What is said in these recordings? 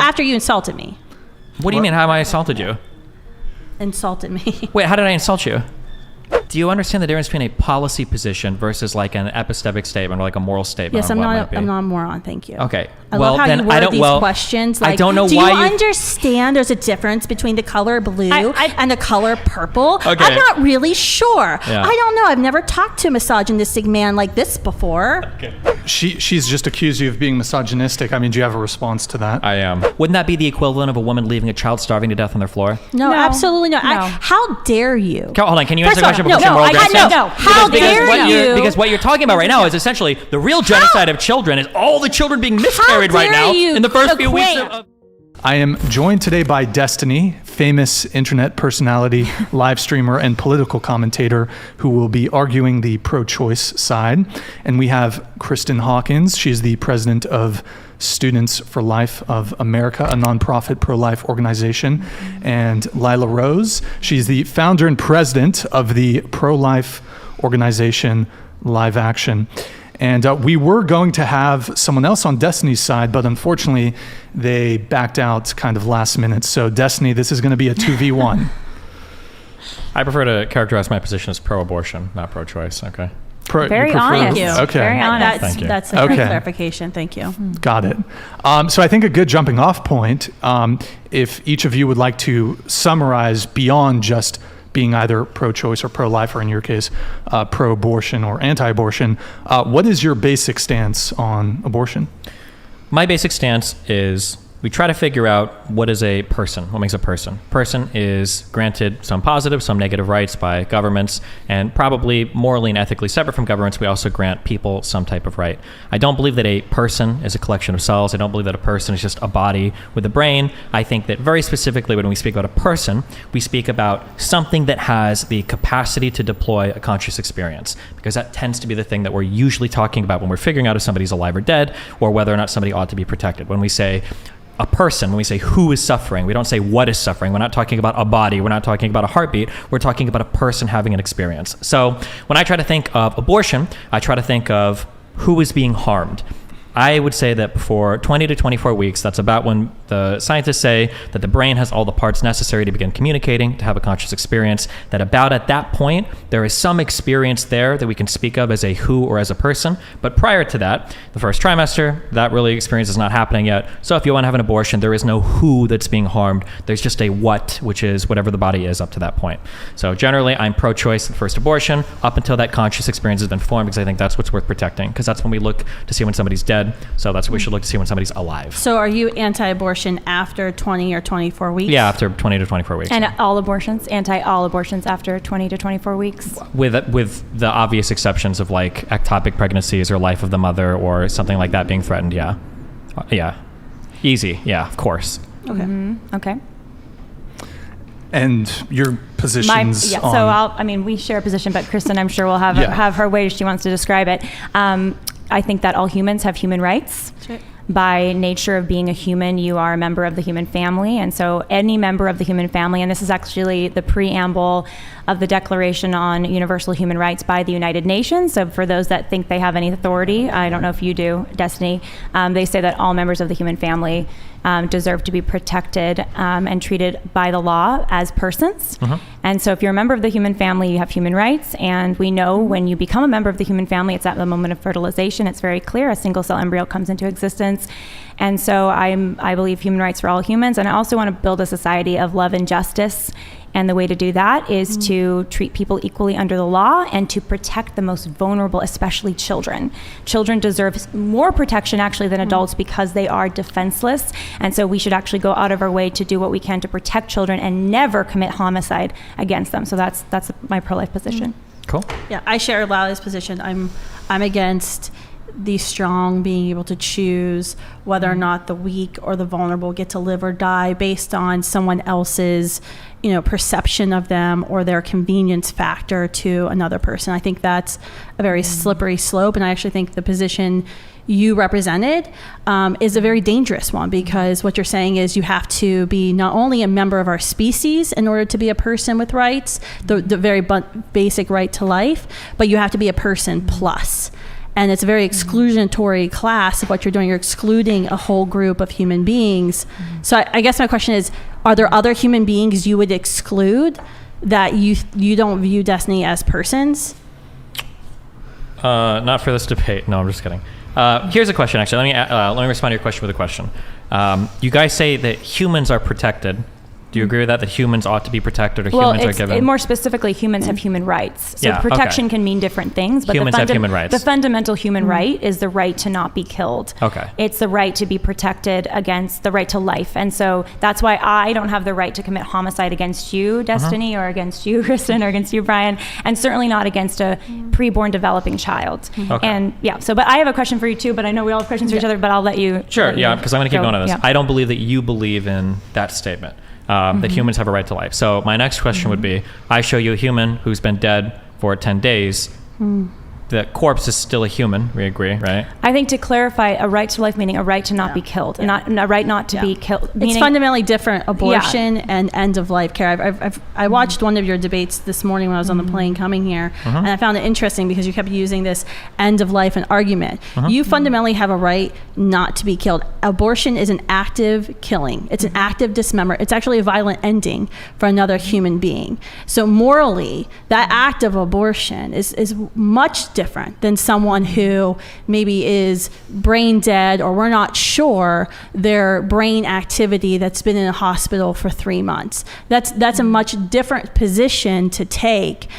after you insulted me. What do you mean? How have I insulted you? Insulted me. Wait, how did I insult you? Do you understand the difference between a policy position versus like an epistemic statement or like a moral statement? Yes, I'm not a moron. Thank you. Okay. I love how you word these questions. Like, I don't know do why you understand there's a difference between the color blue and the color purple? Okay. I'm not really sure. Yeah. I don't know. I've never talked to a misogynistic man like this before. Okay. She's just accused you of being misogynistic. I mean, do you have a response to that? I am. Wouldn't that be the equivalent of a woman leaving a child starving to death on their floor? No, absolutely not. No. How dare you? Hold on. Can you answer the question? How dare you? Because what you're talking about right now is essentially the real genocide of children is all the children being miscarried right now in the first few weeks of... I am joined today by Destiny, famous internet personality, live streamer, and political commentator who will be arguing the pro-choice side. And we have Kristan Hawkins. She's the president of Students for Life of America, a nonprofit pro-life organization. And Lila Rose, she's the founder and president of the pro-life organization Live Action. And we were going to have someone else on Destiny's side, but unfortunately they backed out kind of last minute. So Destiny, this is going to be a 2v1. I prefer to characterize my position as pro-abortion, not pro-choice. Okay. Very honest. Thank you. Okay. Very honest. Thank you. That's a good clarification. Thank you. Got it. So I think a good jumping off point, if each of you would like to summarize beyond just being either pro-choice or pro-life, or in your case, pro-abortion or anti-abortion, what is your basic stance on abortion? My basic stance is we try to figure out what is a person, what makes a person. Person is granted some positive, some negative rights by governments, and probably morally and ethically separate from governments, we also grant people some type of right. I don't believe that a person is a collection of cells. I don't believe that a person is just a body with a brain. I think that very specifically when we speak about a person, we speak about something that has the capacity to deploy a conscious experience, because that tends to be the thing that we're usually talking about when we're figuring out if somebody's alive or dead, or whether or not somebody ought to be protected. When we say a person, when we say who is suffering, we don't say what is suffering. We're not talking about a body. We're not talking about a heartbeat. We're talking about a person having an experience. So when I try to think of abortion, I try to think of who is being harmed. I would say that before 20 to 24 weeks, that's about when the scientists say that the brain has all the parts necessary to begin communicating, to have a conscious experience, that about at that point, there is some experience there that we can speak of as a who or as a person. But prior to that, the first trimester, that really experience is not happening yet. So if you want to have an abortion, there is no who that's being harmed. There's just a what, which is whatever the body is up to that point. So generally, I'm pro-choice, the first abortion, up until that conscious experience has been formed, because I think that's what's worth protecting, because that's when we look to see when somebody's dead. So that's what we should look to see when somebody's alive. So are you anti-abortion after 20 or 24 weeks? Yeah, after 20 to 24 weeks. And all abortions, anti-all abortions after 20 to 24 weeks? With the obvious exceptions of like ectopic pregnancies or life of the mother or something like that being threatened, yeah. Yeah. Easy, yeah, of course. Okay. Mm-hmm. Okay. And your positions on... So we share a position, but Kristan, I'm sure will have her way she wants to describe it. I think that all humans have human rights. Sure. By nature of being a human, you are a member of the human family. And so any member of the human family, and this is actually the preamble of the Declaration on Universal Human Rights by the United Nations. So for those that think they have any authority, I don't know if you do, Destiny, they say that all members of the human family deserve to be protected and treated by the law as persons. Mm-hmm. And so if you're a member of the human family, you have human rights. And we know when you become a member of the human family, it's at the moment of fertilization. It's very clear. A single cell embryo comes into existence. And so I believe human rights for all humans. And I also want to build a society of love and justice. And the way to do that is to treat people equally under the law and to protect the most vulnerable, especially children. Children deserve more protection actually than adults because they are defenseless. And so we should actually go out of our way to do what we can to protect children and never commit homicide against them. So that's my pro-life position. Cool. Yeah, I share Lila's position. I'm against the strong being able to choose whether or not the weak or the vulnerable get to live or die based on someone else's, perception of them or their convenience factor to another person. I think that's a very slippery slope, and I actually think the position you represented is a very dangerous one, because what you're saying is you have to be not only a member of our species in order to be a person with rights, the very basic right to life, but you have to be a person plus. and it's a very exclusionatory class of what you're doing. You're excluding a whole group of human beings. So I guess my question is, are there other human beings you would exclude that you don't view Destiny as persons? Not for this debate. No, I'm just kidding. Here's a question, actually. Let me respond to your question with a question. You guys say that humans are protected. Do you agree with that humans ought to be protected, or humans are given? More specifically, humans have human rights. So Yeah, protection okay. can mean different things, but Humans have human rights. the fundamental human right is the right to not be killed. Okay. It's the right to be protected against the right to life. And so that's why I don't have the right to commit homicide against you, Destiny, or against you, Kristan, or against you, Brian, and certainly not against a preborn developing child. Okay. And but I have a question for you too, but I know we all have questions for each other, but I'll let you. Sure, yeah, because I'm going to keep go. going on this. Yeah. I don't believe that you believe in that statement, that humans have a right to life. So my next question would be, I show you a human who's been dead for 10 days. The corpse is still a human. We agree, right? I think to clarify, a right to life meaning a right to not be killed, not a right not to be killed. It's Meaning, fundamentally different, abortion and end of life care. I watched one of your debates this morning when I was on the plane coming here, and I found it interesting because you kept using this end of life and argument. You fundamentally have a right not to be killed. Abortion is an active killing. It's an active dismemberment. It's actually a violent ending for another human being. So morally, that act of abortion is much different than someone who maybe is brain dead, or we're not sure their brain activity, that's been in a hospital for 3 months. That's a much different position to take,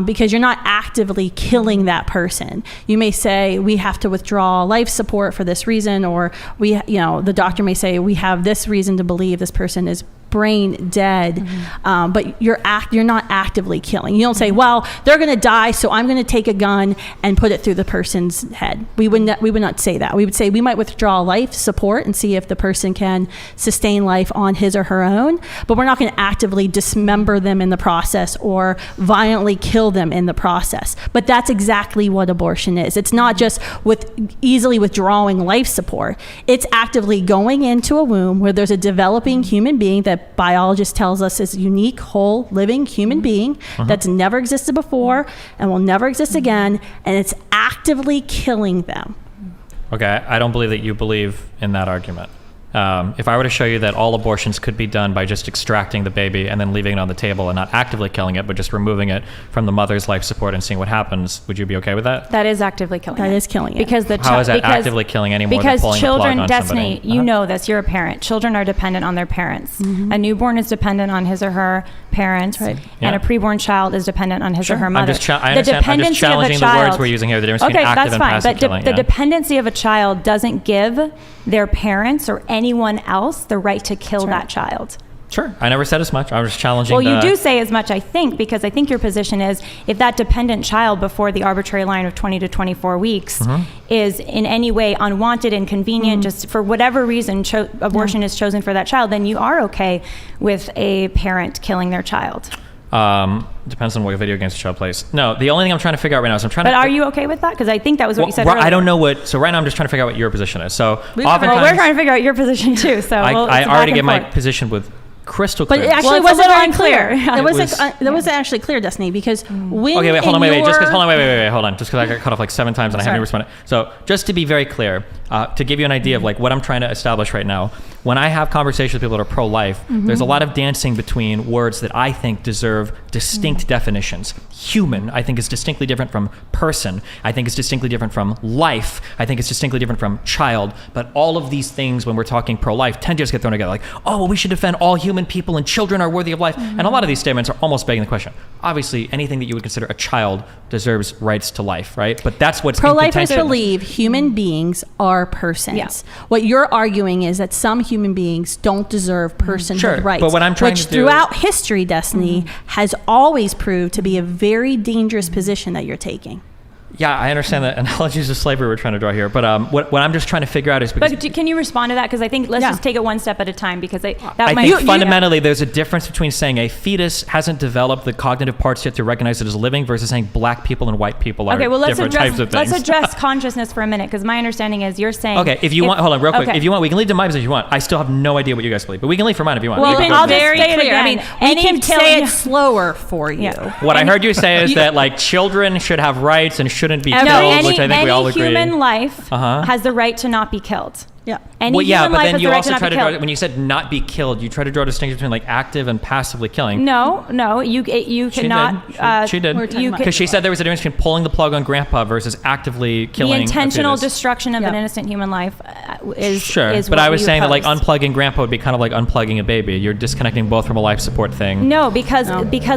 because you're not actively killing that person. You may say we have to withdraw life support for this reason, or the doctor may say we have this reason to believe this person is brain dead, but you're not actively killing. You don't say, well, they're going to die, so I'm going to take a gun and put it through the person's head. We would not say that. We would say we might withdraw life support and see if the person can sustain life on his or her own, but we're not going to actively dismember them in the process or violently kill them in the process. But that's exactly what abortion is. It's not just easily withdrawing life support. It's actively going into a womb where there's a developing human being that biologist tells us is unique, whole, living human being that's never existed before and will never exist again, and it's actively killing them. Okay, I don't believe that you believe in that argument. If I were to show you that all abortions could be done by just extracting the baby and then leaving it on the table and not actively killing it, but just removing it from the mother's life support and seeing what happens, would you be okay with that? That is actively killing it. That is killing it. Because How is that actively killing any more than pulling the plug on Destiny, somebody? you know this, you're a parent. Children are dependent on their parents. A newborn is dependent on his or her parents, and Yeah. a preborn child is dependent on his or her mother. I understand. I'm just challenging the words we're using here, the difference between active and passive killing. The dependency of a child doesn't give their parents or anyone else the right to kill that child. Sure. I never said as much. I was just challenging you do say as much, I think, because I think your position is if that dependent child before the arbitrary line of 20 to 24 weeks is in any way unwanted, inconvenient, just for whatever reason abortion is chosen for that child, then you are okay with a parent killing their child. Depends on what video games the child plays. No, the only thing I'm trying to figure out right now is But are you okay with that? Because I think that was what you said earlier. I don't know what. So right now I'm just trying to figure out what your position is. So oftentimes, we're trying to figure out your position too. So I already get my position with crystal clear. But it actually Well, it's a wasn't little very unclear. clear. That wasn't actually clear, Destiny, because when Okay, wait, hold on, wait, hold on. Just because I got cut off like 7 times and I haven't responded. So just to be very clear, to give you an idea of like what I'm trying to establish right now, when I have conversations with people that are pro-life, there's a lot of dancing between words that I think deserve distinct definitions. Human, I think, is distinctly different from person. I think it's distinctly different from life. I think it's distinctly different from child. But all of these things, when we're talking pro-life, tend to just get thrown together. Like, oh, well, we should defend all human people and children are worthy of life. And a lot of these statements are almost begging the question. Obviously, anything that you would consider a child deserves rights to life, right? But that's what's pro-lifers believe human beings are persons. Yeah. What you're arguing is that some human beings don't deserve personhood rights. But what I'm trying which to do, throughout history, Destiny, has always proved to be a very dangerous position that you're taking. Yeah, I understand the analogies of slavery we're trying to draw here, but what I'm just trying to figure out is because... But can you respond to that? Because I think let's just take it one step at a time, because I think fundamentally there's a difference between saying a fetus hasn't developed the cognitive parts yet to recognize it as living versus saying black people and white people are different types of things. Let's address consciousness for a minute, because my understanding is you're saying... Okay, if you want, hold on real quick. If you want, we can leave to my position if you want. I still have no idea what you guys believe, but we can leave for mine if you want. Well, I'll just very say it clear. again. I mean, we can say it slower for you. What I heard you say is that like children should have rights and shouldn't be No, killed, which I think we all any agree. human life Uh-huh. has the right to not be killed. Yeah. Any Well, yeah, human but life then has you the right also to try not to be draw, killed. when you said not be killed, you try to draw a distinction between like active and passively killing. No, you She cannot. did. She did. We're talking about- Because she said there was a difference between pulling the plug on grandpa versus actively The killing intentional a fetus. destruction of an Yeah. innocent human life is Sure, is but what I was we saying that like oppose. unplugging grandpa would be kind of like unplugging a baby. You're disconnecting both from a life support thing. No, because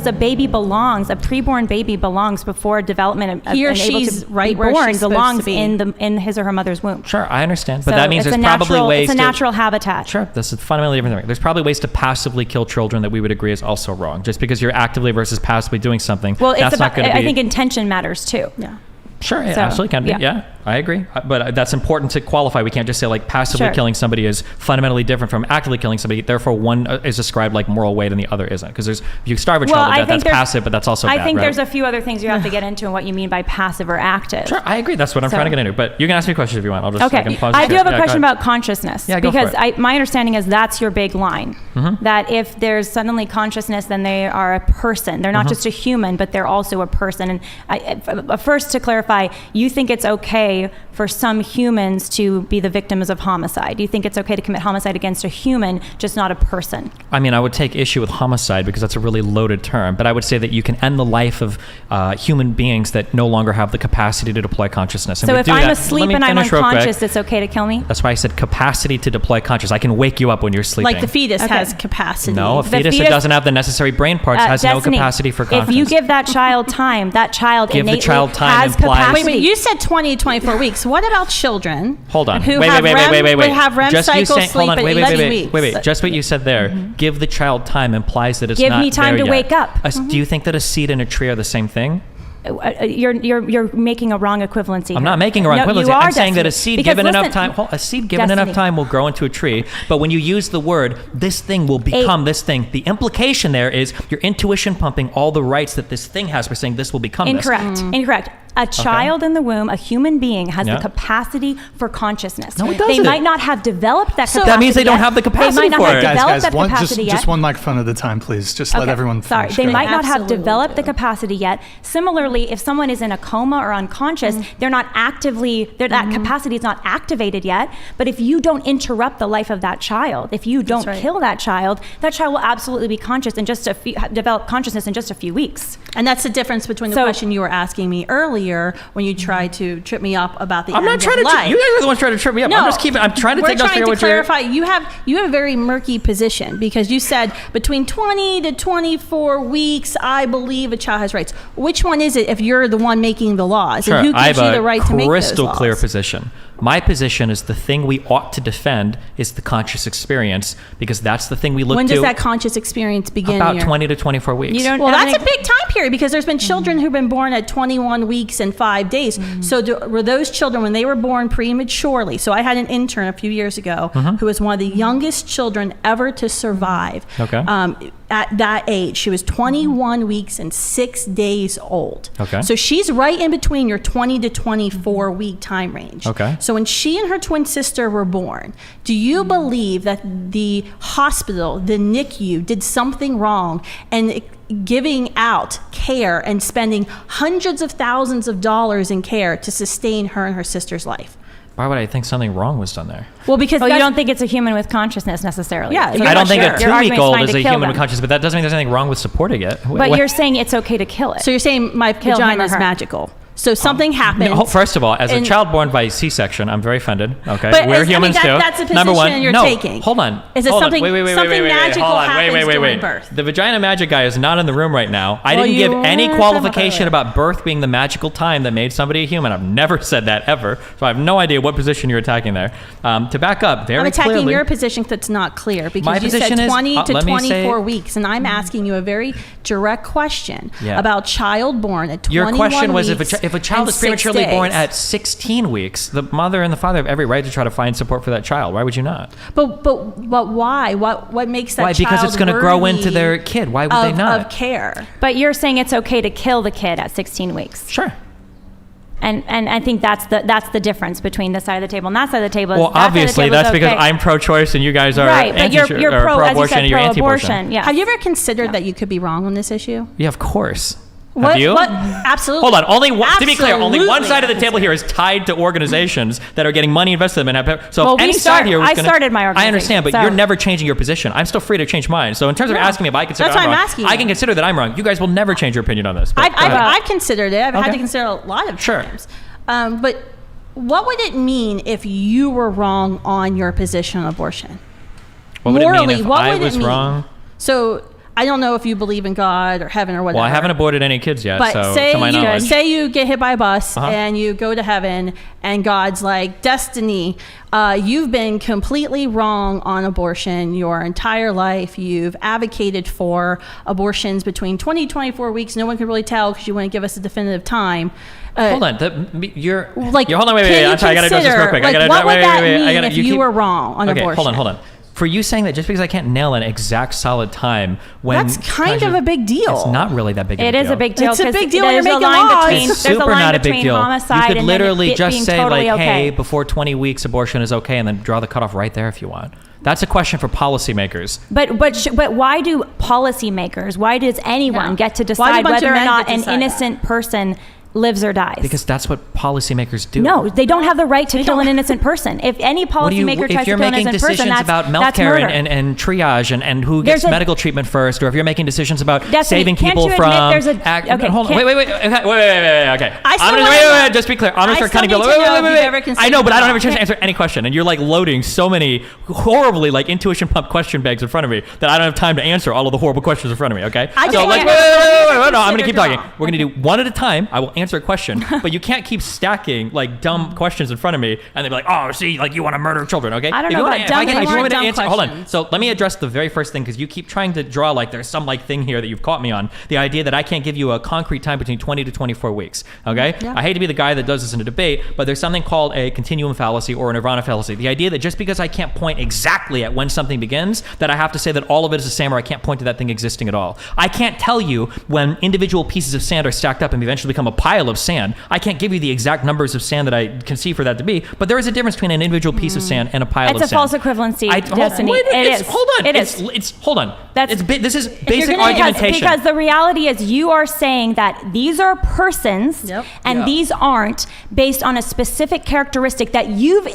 a baby belongs, a preborn baby belongs before development of He or and able she's to right be where born she's supposed belongs to be. in his or her mother's womb. Sure, I understand, but So that means it's there's a probably natural, ways it's a to. natural habitat. Sure, this is a fundamentally different thing. There's probably ways to passively kill children that we would agree is also wrong. Just because you're actively versus passively doing something, Well, it's that's about, not going to be. I think intention matters too. Yeah. Sure, it So, absolutely can be. yeah. Yeah, I agree. But that's important to qualify. We can't just say like passively Sure. killing somebody is fundamentally different from actively killing somebody. Therefore, one is ascribed like moral weight and the other isn't. Because if you starve a child to death, that's passive, but that's also I bad, think right? there's a few other things you have to get into and what you mean by passive or active. Sure, I agree. That's what I'm So- trying to get into. But you can ask me a question if you want. I'll just I can Okay, pause I do here. have a Yeah, question go ahead. about consciousness Yeah, go for because it. my understanding is that's your big line. Mm-hmm. That if there's suddenly consciousness, then they are a person. They're not Mm-hmm. just a human, but they're also a person. And first, to clarify, you think it's okay for some humans to be the victims of homicide? You think it's okay to commit homicide against a human, just not a person? I mean, I would take issue with homicide because that's a really loaded term. But I would say that you can end the life of human beings that no longer have the capacity to deploy consciousness. And So we if do I'm that. Let asleep me and I'm finish real quick. unconscious, it's okay to kill me? That's why I said capacity to deploy consciousness. I can wake you up when you're sleeping. Like the fetus Okay. has capacity. No, a The fetus that fetus- doesn't have the necessary brain parts has Destiny, no capacity for consciousness. If you give that child time, that child Give the innately child time has implies- capacity. Wait, you said 20 to 24 weeks. What about children? Hold on. Who Wait. have REM, have REM Just you cycle saying, sleep hold on. at Wait. 11 weeks. Wait. Just what you said there. Give the child time implies that it's Give not me time there to yet. wake up. Do you think that a seed and a tree are the same thing? You're making a wrong equivalency. I'm here. not making a wrong No, equivalency. you are, I'm saying that a Destiny. seed Because given enough listen, time, a seed given Destiny. enough time will grow into a tree. But when you use the word, this thing will become this thing. The implication there is your intuition pumping all the rights that this thing has for saying this will become Incorrect. this. Incorrect. A child in the womb, a human being, has Yeah. the capacity for consciousness. No, it They doesn't. might not have developed that So- capacity. That means they don't yet. have the They capacity might not for have it. developed that Guys, capacity yet. just one microphone at a time, please. Just let Okay, everyone sorry, finish. they Go might ahead. not have Absolutely developed the do. capacity yet. Similarly, if someone is in a coma or unconscious, they're not actively, that capacity is not activated yet. But if you don't interrupt the life of that child, if you don't right. kill that child will absolutely be conscious in just develop consciousness in just a few weeks. And that's the difference between the So- question you were asking me earlier when you tried to trip me up about the I'm not end trying of to. life. You guys are the ones trying to trip me up. No, I'm trying to we're take notes trying here. to What you're. clarify. You have a very murky position because you said between 20 to 24 weeks, I believe a child has rights. Which one is it if you're the one making the laws? Sure, And who I gives have you the a right to make those crystal laws? clear position. My position is the thing we ought to defend is the conscious experience because that's the thing we look When to. does that conscious experience begin? About here? 20 to 24 weeks. You don't Well, have that's a any- big time period because there's been children who've been born at 21 weeks and 5 days. So were those children when they were born prematurely? So I had an intern a few years ago who was one of the youngest children ever to survive. Okay. At that age, she was 21 weeks and 6 days old. Okay. So she's right in between your 20 to 24 week time range. Okay. So when she and her twin sister were born, do you believe that the hospital, the NICU, did something wrong and giving out care and spending hundreds of thousands of dollars in care to sustain her and her sister's life? Why would I think something wrong was done there? Well, because Oh, you that's- don't think it's a human with consciousness necessarily? Yeah, So you're I you're don't not think sure. a Your argument's 2-week-old trying is to a kill human them. with consciousness, but that doesn't mean there's anything wrong with supporting it. But you're saying it's okay to kill it. So you're saying my Kill him vagina or is her. magical. So something happens. No, first of all, as a and- child born by C-section, I'm very offended. Okay, But we're I mean, humans too. that's a Number one, position you're no, taking. hold on. Is it hold on. something- Wait, something magical hold on. happens wait. during birth? The vagina magic guy is not in the room right now. I Well, didn't you give any were qualification talking about birth being the magical time that made somebody a human. I've never said that ever. So I have no idea what position you're attacking there. To back up, very I'm attacking clearly, your position that's not clear because My you said position is- 20 to let me say- 24 weeks, and I'm asking you a very direct question Yeah. about child born at 21 Your question was weeks if a child and is 6 prematurely born days. at 16 weeks, the mother and the father have every right to try to find support for that child. Why would you not? But why? What makes that Why? child Because it's going to grow worthy into their kid. Why would they not? of care? But you're saying it's okay to kill the kid at 16 weeks. Sure. And I think that's the difference between this side of the table and that side of the table. Well, obviously, that's because I'm pro-choice and you guys are right, but you're pro-abortion pro, as you and said, you're pro-abortion. anti-abortion. Yeah. Have you ever considered that you could be wrong on this issue? Yeah, of course. What, Have you? What? Absolutely. Hold on. Only one, to be clear, only one Absolutely. side of the table here is tied to organizations that are getting money invested in them. And so Well, if any side here was I gonna, started my organization. I understand, but so- you're never changing your position. I'm still free to change mine. So in terms of asking me if I consider That's why I'm I'm wrong, asking I you. can consider that I'm wrong. You guys will never change your opinion on this. But go ahead. I've considered it. I've had Okay. to consider a lot of Sure. times. But what would it mean if you were wrong on your position on abortion? What would it Morally, mean if what I would it was mean? wrong? So I don't know if you believe in God or heaven or whatever. Well, I haven't aborted any kids yet, But so say to my knowledge. you get hit by a bus Uh-huh. and you go to heaven, and God's like, Destiny, you've been completely wrong on abortion your entire life. You've advocated for abortions between 20 and 24 weeks. No one can really tell because you wouldn't give us a definitive time. Hold on, you're Like, hold on, wait. can you I'm sorry, I gotta address this real quick. consider, I like, gotta what would that wait. mean if you were wrong on okay, abortion? hold on. For you saying that just because I can't nail an exact solid time when That's kind of a big deal. It's not really that big of a It deal. is a big deal. It's a 'cause big deal when There's you're a making line laws. between It's there's a super line not a big between deal. homicide You could and literally then it just being say totally like, okay. hey, before 20 weeks, abortion is okay, and then draw the cutoff right there if you want. That's a question for policymakers. But why do policymakers? Why does anyone Yeah. get to Why do a decide bunch of whether or men not get to an decide innocent person lives or dies? Because that's what policymakers do. No, they don't have the right to kill an innocent person. If any What do you, policymaker if tries to you're kill an making innocent person, decisions about that's healthcare murder. and triage and who gets There's a- medical treatment first, or if you're making decisions about Destiny, saving can't people you from admit there's a- okay, hold on, can't- wait, okay. I still I'm gonna, wanna know- just be clear. I'm gonna I start still cutting need people. to know if you've ever I considered know, but I don't have a that. chance to answer any question, and you're like loading so many horribly like intuition pump question bags in front of me that I don't have time to answer all of the horrible questions in front of me. Okay, I so just like want- wait, no, I'm gonna keep considered talking. wrong. We're gonna do one at a time. I will answer a question, but you can't keep stacking like dumb questions in front of me and they'll be like, oh, see, like you want to murder children, okay? I don't If know you wanna- about if I dumb- can- if you want me to dumb answer, hold on. questions. So let me address the very first thing because you keep trying to draw like there's some like thing here that you've caught me on. The idea that I can't give you a concrete time between 20 to 24 weeks, okay? Yeah. I hate to be the guy that does this in a debate, but there's something called a continuum fallacy or a nirvana fallacy. The idea that just because I can't point exactly at when something begins, that I have to say that all of it is the same or I can't point to that thing existing at all. I can't tell you when individual pieces of sand are stacked up and eventually become a pile of sand. I can't give you the exact numbers of sand that I can see for that to be, but there is a difference between an individual piece of sand and a pile of It's a sand. false equivalency, hold on, Destiny. wait, It it's- is. Hold on. It It's is. hold on. That's- This is you're basic gonna- argumentation. Because the reality is you are saying that these are persons Yep. and Yeah. these aren't based on a specific characteristic that you've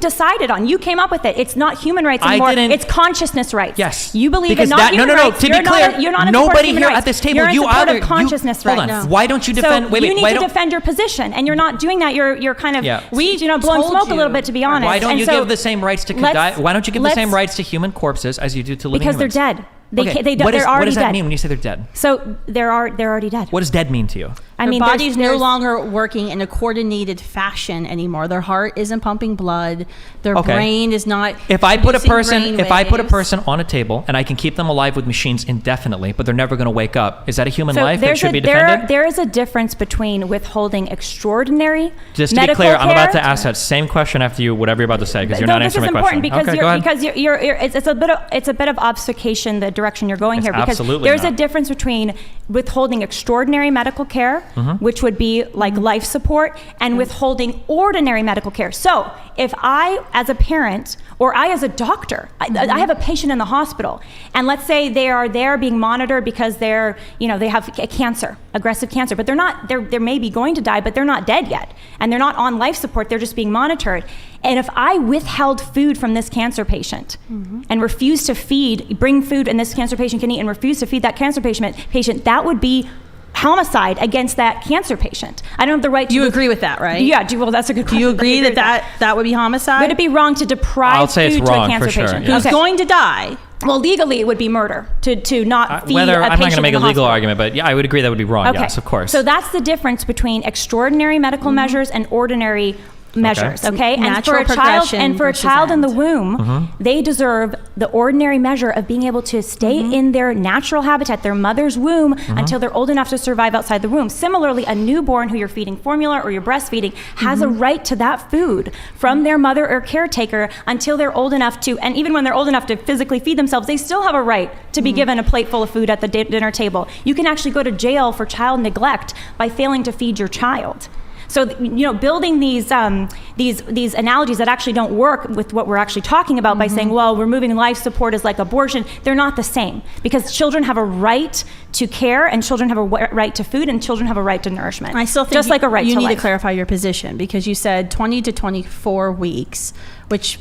decided on. You came up with it. It's not human rights I anymore. didn't- It's consciousness rights. Yes. You believe because in not human rights. To be You're clear, not, you're not in support of nobody human here rights. at this table, You're in you support either of consciousness hold rights. on. Why don't you defend? So wait, you need why to don't defend your position, and you're not doing that. You're kind of Yeah. blowing told smoke a you. little bit, to be honest. Why don't And you so give the same rights to let's- why don't you give the same let's- rights to human corpses as you do to living Because they're humans? dead. They Okay, can't, they, what they're already what does that dead. mean when you say they're dead? So they're already dead. What does dead mean to you? I mean, their there's- body's no there's- longer working in a coordinated fashion anymore. Their heart isn't pumping blood. Their Okay. brain is not. If I put a producing person, brainwaves. on a table and I can keep them alive with machines indefinitely, but they're never going to wake up, is that a human So life that there's should be there defended? there is a difference between withholding extraordinary Just to be medical clear, I'm about care- to ask that same question after you, whatever you're about to say, because you're No, not this is answering my important question. because Okay, you're, go ahead. because it's a bit of obfuscation the direction you're going It's here, because absolutely there's a not. difference between withholding extraordinary medical care, Mm-hmm. which would be like life support, and withholding ordinary medical care. So if I as a parent or I as a doctor, I have a patient in the hospital, and let's say they are there being monitored because they have a cancer, aggressive cancer, but they're maybe going to die, but they're not dead yet, and they're not on life support, they're just being monitored. And if I withheld food from this cancer patient and refused to bring food and this cancer patient can eat and refuse to feed that cancer patient, that would be homicide against that cancer patient. I don't have the right to... You agree with that, right? Yeah, well, that's a good Do question. you but I agree with that would be homicide? Would it be wrong to deprive I'll say it's food to a wrong, cancer for sure, patient? yeah. Who's going to die? Well, legally, it would be murder to not feed Whether a I'm not patient going to make in a the legal hospital. argument, but yeah, I would agree that would be wrong. Yes, of course. So that's the difference between extraordinary medical measures and ordinary measures, okay? And for Natural a child progression versus in the end. womb, they deserve the ordinary measure of being able to stay in their natural habitat, their mother's womb, until they're old enough to survive outside the womb. Similarly, a newborn who you're feeding formula or you're breastfeeding has a right to that food from their mother or caretaker until they're old enough to, and even when they're old enough to physically feed themselves, they still have a right to be given a plate full of food at the dinner table. You can actually go to jail for child neglect by failing to feed your child. So, building these analogies that actually don't work with what we're actually talking about by saying, well, removing life support is like abortion, they're not the same, because children have a right to care, and children have a right to food, and children have a right to nourishment. I still think just like a right you to need life. to clarify your position, because you said 20 to 24 weeks, which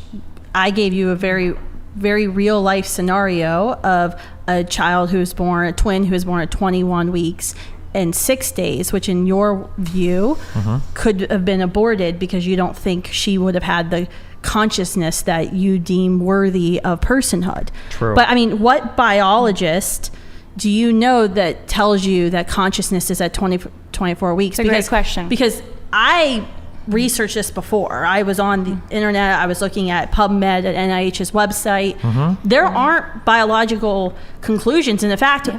I gave you a very, very real life scenario of a child who was born, a twin who was born at 21 weeks and 6 days, which in your view could have been aborted because you don't think she would have had the consciousness that you deem worthy of personhood. True. But I mean, what biologist do you know that tells you that consciousness is at 24 weeks? It's a great question. Because I researched this before. I was on the internet. I was looking at PubMed at NIH's website. There aren't biological conclusions. And in fact,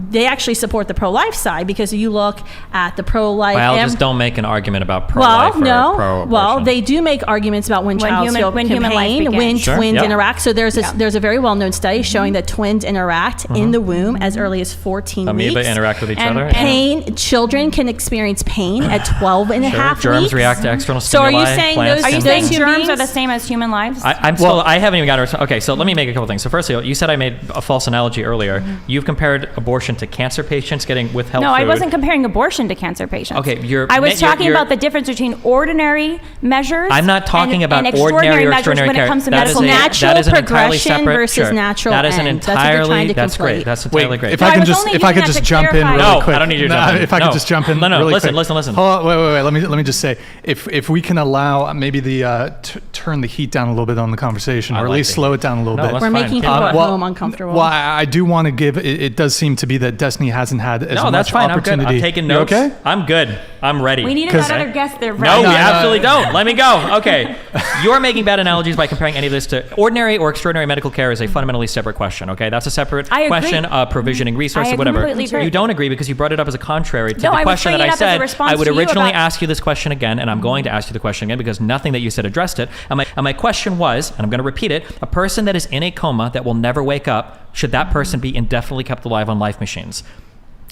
they actually support the pro-life side, because you look at the pro-life. Biologists don't make an argument about pro-life or pro-abortion. Well, they do make arguments about when child feel when human life pain, begins. when Sure. twins Yep. interact. So there's a very well-known study showing that twins interact in the womb as early as 14 Amoeba weeks. interact with each And other. Pain, children can experience pain at 12 and a half Germs weeks. react to external So are stimuli. you saying plants those- Are you can- saying Those germs beings- are the same as human lives? I haven't even got to. Okay, so let me make a couple things. So firstly, you said I made a false analogy earlier. You've compared abortion to cancer patients getting withheld No, food. I wasn't comparing abortion to cancer patients. Okay, I was talking about the difference between ordinary measures. I'm not talking about and ordinary or measures extraordinary when care. it comes to That medical is natural that is an entirely progression separate versus natural That is an end. That's what they're trying to That's conflate. great. That's entirely great. If No, I I can was just only if I using could that just to jump in clarify. really No, quick. I don't need you to jump in. If I No. could just jump in. No, really listen, quick. listen. Hold on, wait. Let me just say, if we can allow maybe the turn the heat down a little bit on the conversation, I or at like least the slow heat. it down a little No, bit. let's We're fine. making Keep people going. at home uncomfortable. Well, I do want to give. It does seem to be that Destiny hasn't had as No, much that's fine. I'm good. opportunity. I'm taking You notes. okay? I'm good. I'm ready. We needed 'Cause- that other guest there. No, Right? we no. absolutely don't. Let me go. Okay. You're making bad analogies by comparing any of this to ordinary or extraordinary medical care is a fundamentally separate question, okay? That's a separate I agree. question of provisioning resources, I whatever. completely agree. You don't agree because you brought it up as a contrary to No, the I was question that bringing I it up as a said. response I would to you originally about- ask you this question again, and I'm going to ask you the question again because nothing that you said addressed it. And my question was, and I'm going to repeat it, a person that is in a coma that will never wake up, should that person be indefinitely kept alive on life machines?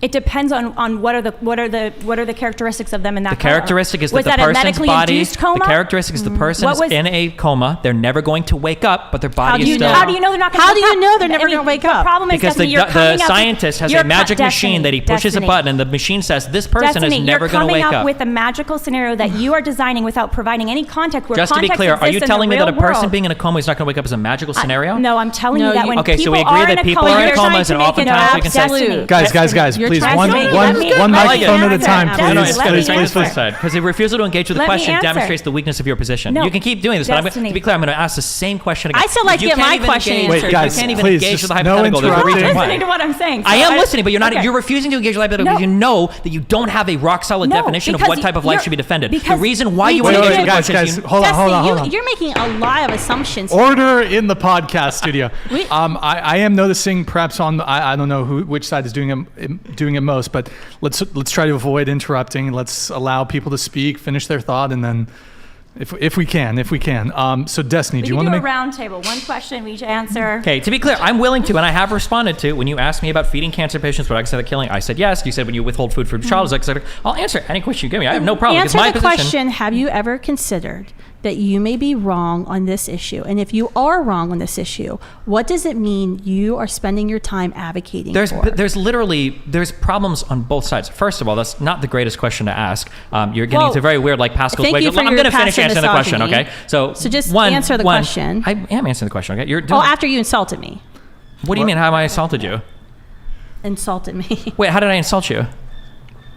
It depends on what are the characteristics of them in that The coma. characteristic is Was that the a person's medically body. induced coma? The characteristic is the person What is was- in a coma. They're never going to wake up, but their body do is you still. know? How do you know they're not going to How wake do you up? know they're never gonna wake up? The problem is, Because Destiny, you're the coming up scientist has you're a magic Destiny, machine that he pushes Destiny. a button, and the machine says this person Destiny, is never you're going to coming wake up up. with a magical scenario that you are designing without providing any context. Where Just to be context clear, are you exists in telling the me that a real person world. being in a coma is not going to wake up as a magical scenario? No, I'm telling No, you that you- when Okay, so people we agree are that in a people coma, are in you're comas trying to and make it oftentimes we can say- Destiny. Guys, You're please, trying one to make it- one let me- one I like it. microphone at a time, Destiny, please, let me please, answer. please. Because the refusal to engage with the Let me question answer. demonstrates the weakness of your position. No, You can keep doing this, but Destiny. to be clear, I'm going to ask the same question again. I still like If you to get can't my even question engage- answered. Wait, guys, you can't even please, engage with the just no hypothetical. There's a interrupting. reason listening why. to what I'm saying. I So am listening, but you're not. okay. You're refusing to engage with the hypothetical No. because you know that you don't have a rock solid No, definition of because what type of life you're- should be defended. The because reason why we you want to did- engage with the guys, question is guys, hold on, hold on. You're making a lot of assumptions. Order in the podcast studio. We- I am noticing perhaps on I don't know which side is doing it most, but let's try to avoid interrupting. Let's allow people to speak, finish their thought, and then if we can. So Destiny, We do you can want do to a make? round table. One question, we each answer. Okay, to be clear, I'm willing to, and I have responded to when you asked me about feeding cancer patients, what I said killing. I said yes. You said when you withhold food for a child, I said I'll answer any question you give me. I have no problem. Answer It's my the position. question, have you ever considered that you may be wrong on this issue? And if you are wrong on this issue, what does it mean you are spending your time advocating for? There's problems on both sides. First of all, that's not the greatest question to ask. You're getting Well, into very weird, like Pascal's thank way. you for I'm your going to finish passive answering the question, misogyny. okay? So just answer the question. I am answering the question, okay? After you insulted me. What do you mean? How have I insulted you? Insulted me. Wait, how did I insult you?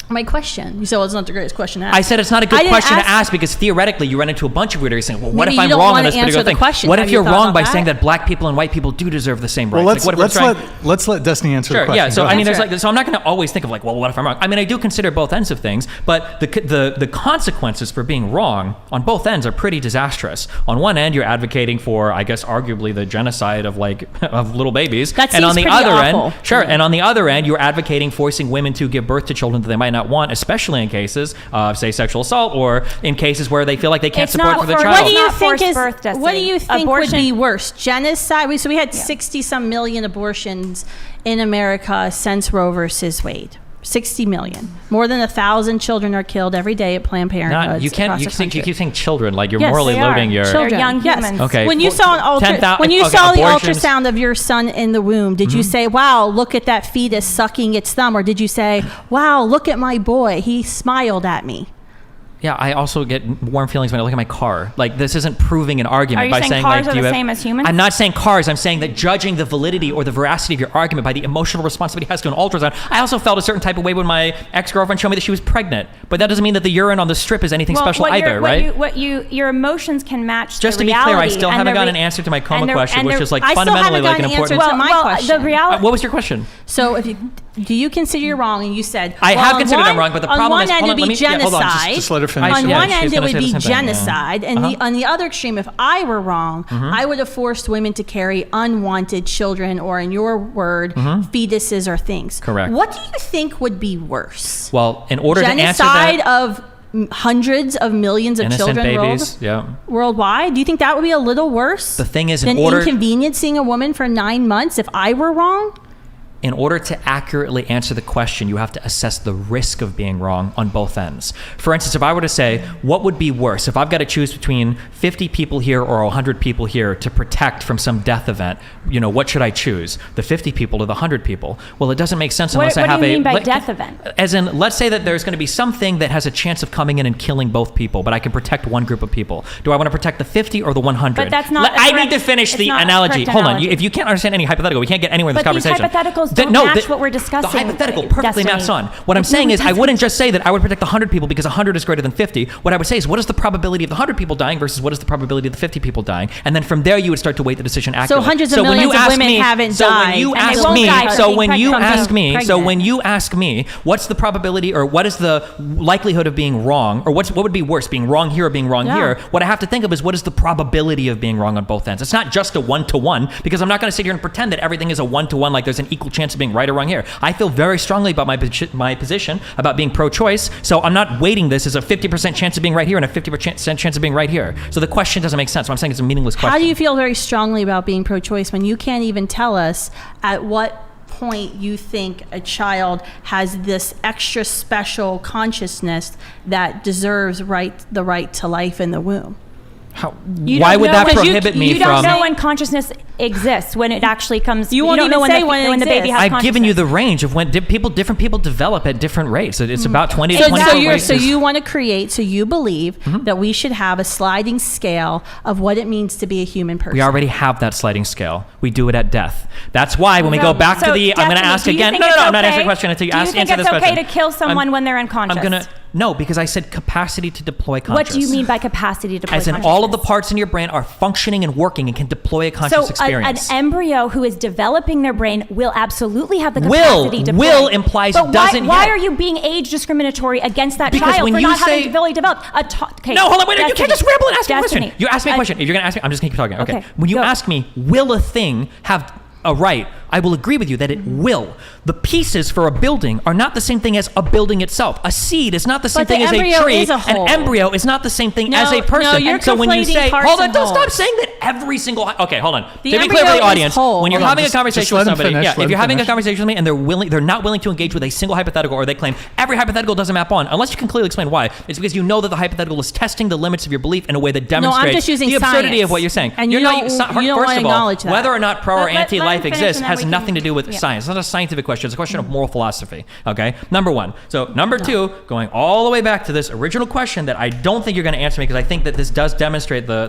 My question. You said, well, it's not the greatest question to ask. I said it's not a I good didn't question to ask- ask because theoretically you run into a bunch of weird areas saying, well, what Maybe if I'm you don't wrong on wanna this particular answer the thing? question. What Have if you you're thought wrong about by that? saying that black people and white people do deserve the same rights? Well, Like, what if we're trying- let's let Destiny answer the Sure. question. Yeah. So Go I mean, ahead. so I'm not going to always think of like, well, what if I'm wrong? I mean, I do consider both ends of things, but the consequences for being wrong on both ends are pretty disastrous. On one end, you're advocating for, I guess, arguably the genocide of of little babies, That and on seems the pretty other awful. end, sure, and on the other end, you're advocating forcing women to give birth to children that they might not want, especially in cases of, say, sexual assault or in cases where they feel like they can't It's support not for the for- child. What do you Not think forced is? birth, Destiny. What do you think Abortion- would be worse? Genocide. So we had 60 some million abortions in America since Roe versus Wade. 60 million. More than 1,000 children are killed every day at Planned Parenthood. You keep saying children like you're Yes, morally they are. loading your. Children. They're young Yes. humans. Okay. When you saw the abortions. ultrasound of your son in the womb, did you say, "Wow, look at that fetus sucking its thumb," or did you say, "Wow, look at my boy, he smiled at me"? Yeah, I also get warm feelings when I look at my car. Like, this isn't proving an argument Are you by saying saying cars like, are the same as humans? I'm not saying cars. I'm saying that judging the validity or the veracity of your argument by the emotional response somebody has to an ultrasound. I also felt a certain type of way when my ex-girlfriend showed me that she was pregnant. But that doesn't mean that the urine on the strip is anything special either, right? Your emotions can match Just the to be reality. clear, I still and haven't the gotten an answer to my coma question, which is like I still fundamentally haven't like an gotten an answer important. to my question. The reality. What was your question? So do you consider you're wrong? And you said, I well, have on considered one- I'm wrong, but the on problem one is, end hold it'd on, be let me- yeah, hold on, genocide. just let her finish. On Yeah, one she's end, it gonna would say the be same thing, yeah. genocide, and on the other extreme, if I were wrong, I would have forced women to carry unwanted children, or in your word, fetuses or things. Correct. What do you think would be worse? Well, in order to answer Genocide that, of hundreds of millions of innocent children babies, yeah. worldwide. Do you think that would be a little worse? The thing is, than inconveniencing a woman for 9 months if I were wrong? In order to accurately answer the question, you have to assess the risk of being wrong on both ends. For instance, if I were to say, what would be worse? If I've got to choose between 50 people here or 100 people here to protect from some death event, what should I choose? The 50 people or the 100 people? Well, it doesn't make sense unless I have What do you mean by death event? As in, let's say that there's going to be something that has a chance of coming in and killing both people, but I can protect one group of people. Do I want to protect the 50 or the 100? But that's not. I need to finish the analogy. Hold on. If you can't understand any hypothetical, we can't get anywhere in this conversation. But these hypotheticals don't match what we're discussing. The hypothetical perfectly Destiny. maps on. What I'm saying is, I wouldn't just say that I would protect the 100 people because 100 is greater than 50. What I would say is, what is the probability of the 100 people dying versus what is the probability of the 50 people dying? And then from there, you would start to weight the decision accurately. So hundreds of millions of women haven't died. When you ask me, what's the probability or what is the likelihood of being wrong, or what would be worse, being wrong here or being wrong here? What I have to think of is, what is the probability of being wrong on both ends? It's not just a 1-to-1, because I'm not going to sit here and pretend that everything is a 1-to-1, like there's an equal chance of being right or wrong here. I feel very strongly about my position about being pro-choice, so I'm not weighting this as a 50% chance of being right here and a 50% chance of being right here. So the question doesn't make sense. What I'm saying is a meaningless question. How do you feel very strongly about being pro-choice when you can't even tell us at what point you think a child has this extra special consciousness that deserves the right to life in the womb? Why would that prohibit me from... You don't know when consciousness exists, when it actually comes... You won't don't know even say when the baby has I've consciousness. given you the range of when different people develop at different rates. It's about 20 to 24 weeks. So you want to create, so you believe that we should have a sliding scale of what it means to be a human person. We already have that sliding scale. We do it at death. That's why when we go back to the... I'm going to ask again... No, I'm not answering the question until you answer this question. Do you think it's okay to kill someone when they're unconscious? No, because I said capacity to deploy consciousness. What do you mean by capacity to deploy consciousness? As in all of the parts in your brain are functioning and working and can deploy a conscious experience. So an embryo who is developing their brain will absolutely have the capacity to deploy. Will implies but doesn't yet. Why are you being age discriminatory against that because child when for you not say, having fully developed? No, hold on, wait, you can't just ramble and ask me a Destiny. question. You ask me a question. If you're going to ask me, I'm just going to keep talking. Okay. When you Go. ask me, will a thing have a right, I will agree with you that it will. The pieces for a building are not the same thing as a building itself. A seed is not the same thing as a tree. An embryo is not the same thing as a person. No, you're so when you say, parts hold on, and don't stop wholes. saying that every single. Okay, hold on. The To be clear for the embryo is audience, whole. when you're Hold on, having a conversation just with let him somebody, finish, if let you're him having a finish. conversation with me and they're not willing to engage with a single hypothetical, or they claim every hypothetical doesn't map on, unless you can clearly explain why, it's because you know that the hypothetical is testing the limits of your belief in a way that demonstrates just using the absurdity science. of what you're saying. And you don't first wanna of all, acknowledge that. whether or not pro or Let him anti-life finish exists and then has we can- nothing to do with science. It's not a scientific question. It's a question of moral philosophy. Okay, number one. So number two, going all the way back to this original question that I don't think you're going to answer me because I think that this does demonstrate the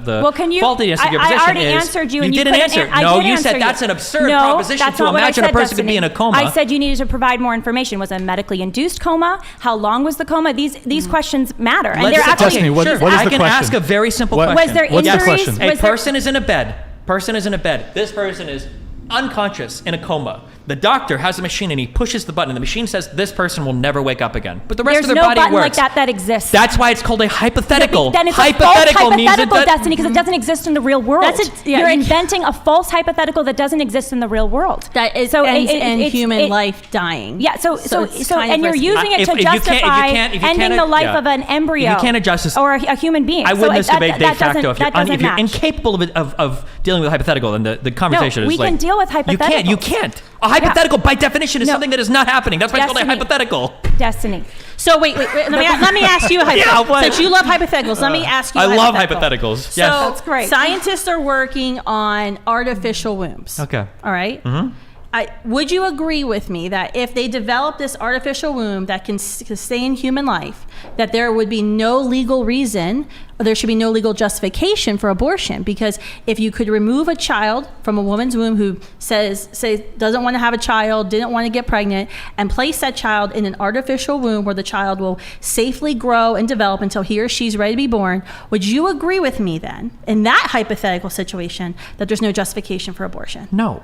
faultiness of your position. I already is answered you, and didn't couldn't answer. I No, did you answer said that's an absurd No, proposition that's to not what I imagine a said, person could be Destiny. in a coma. I said you needed to provide more information. Was it a medically induced coma? How long was the coma? These questions matter, and they're actually. Destiny, what is the I can question? ask a very simple What- question. Was there What's the injuries? question? A Was there- person is in a bed. This person is unconscious in a coma. The doctor has a machine and he pushes the button and the machine says this person will never wake up again. But the rest There's of their no body button works. like that exists. That's why it's called a hypothetical. Then it's hypothetical a false means hypothetical, that Destiny, because it doesn't exist in the real world. You're you inventing a false hypothetical that doesn't exist in the real world. That is So ends in it's- human life dying. Yeah, so it's kind and of you're risky. using it If to you can't- if you justify can't- if you ending can't- the life yeah. of an embryo. If you can't adjust this- or a human being. I So win this that- debate that de facto. doesn't- that doesn't If you're match. incapable of dealing with hypothetical, then the conversation we is like... can deal with hypotheticals. You can't. A hypothetical, by definition, is No. something that is not happening. That's why it's called a Destiny. hypothetical. Destiny. So wait. Let me ask you a hypothetical. Yeah, what? Since you love hypotheticals, let me ask you. I a love hypothetical. hypotheticals. So Yes. That's great. Scientists are working on artificial wombs. Okay. All right. Would you agree with me that if they develop this artificial womb that can sustain human life, that there would be no legal reason, or there should be no legal justification for abortion? Because if you could remove a child from a woman's womb who doesn't want to have a child, didn't want to get pregnant, and place that child in an artificial womb where the child will safely grow and develop until he or she's ready to be born, would you agree with me then, in that hypothetical situation, that there's no justification for abortion? No.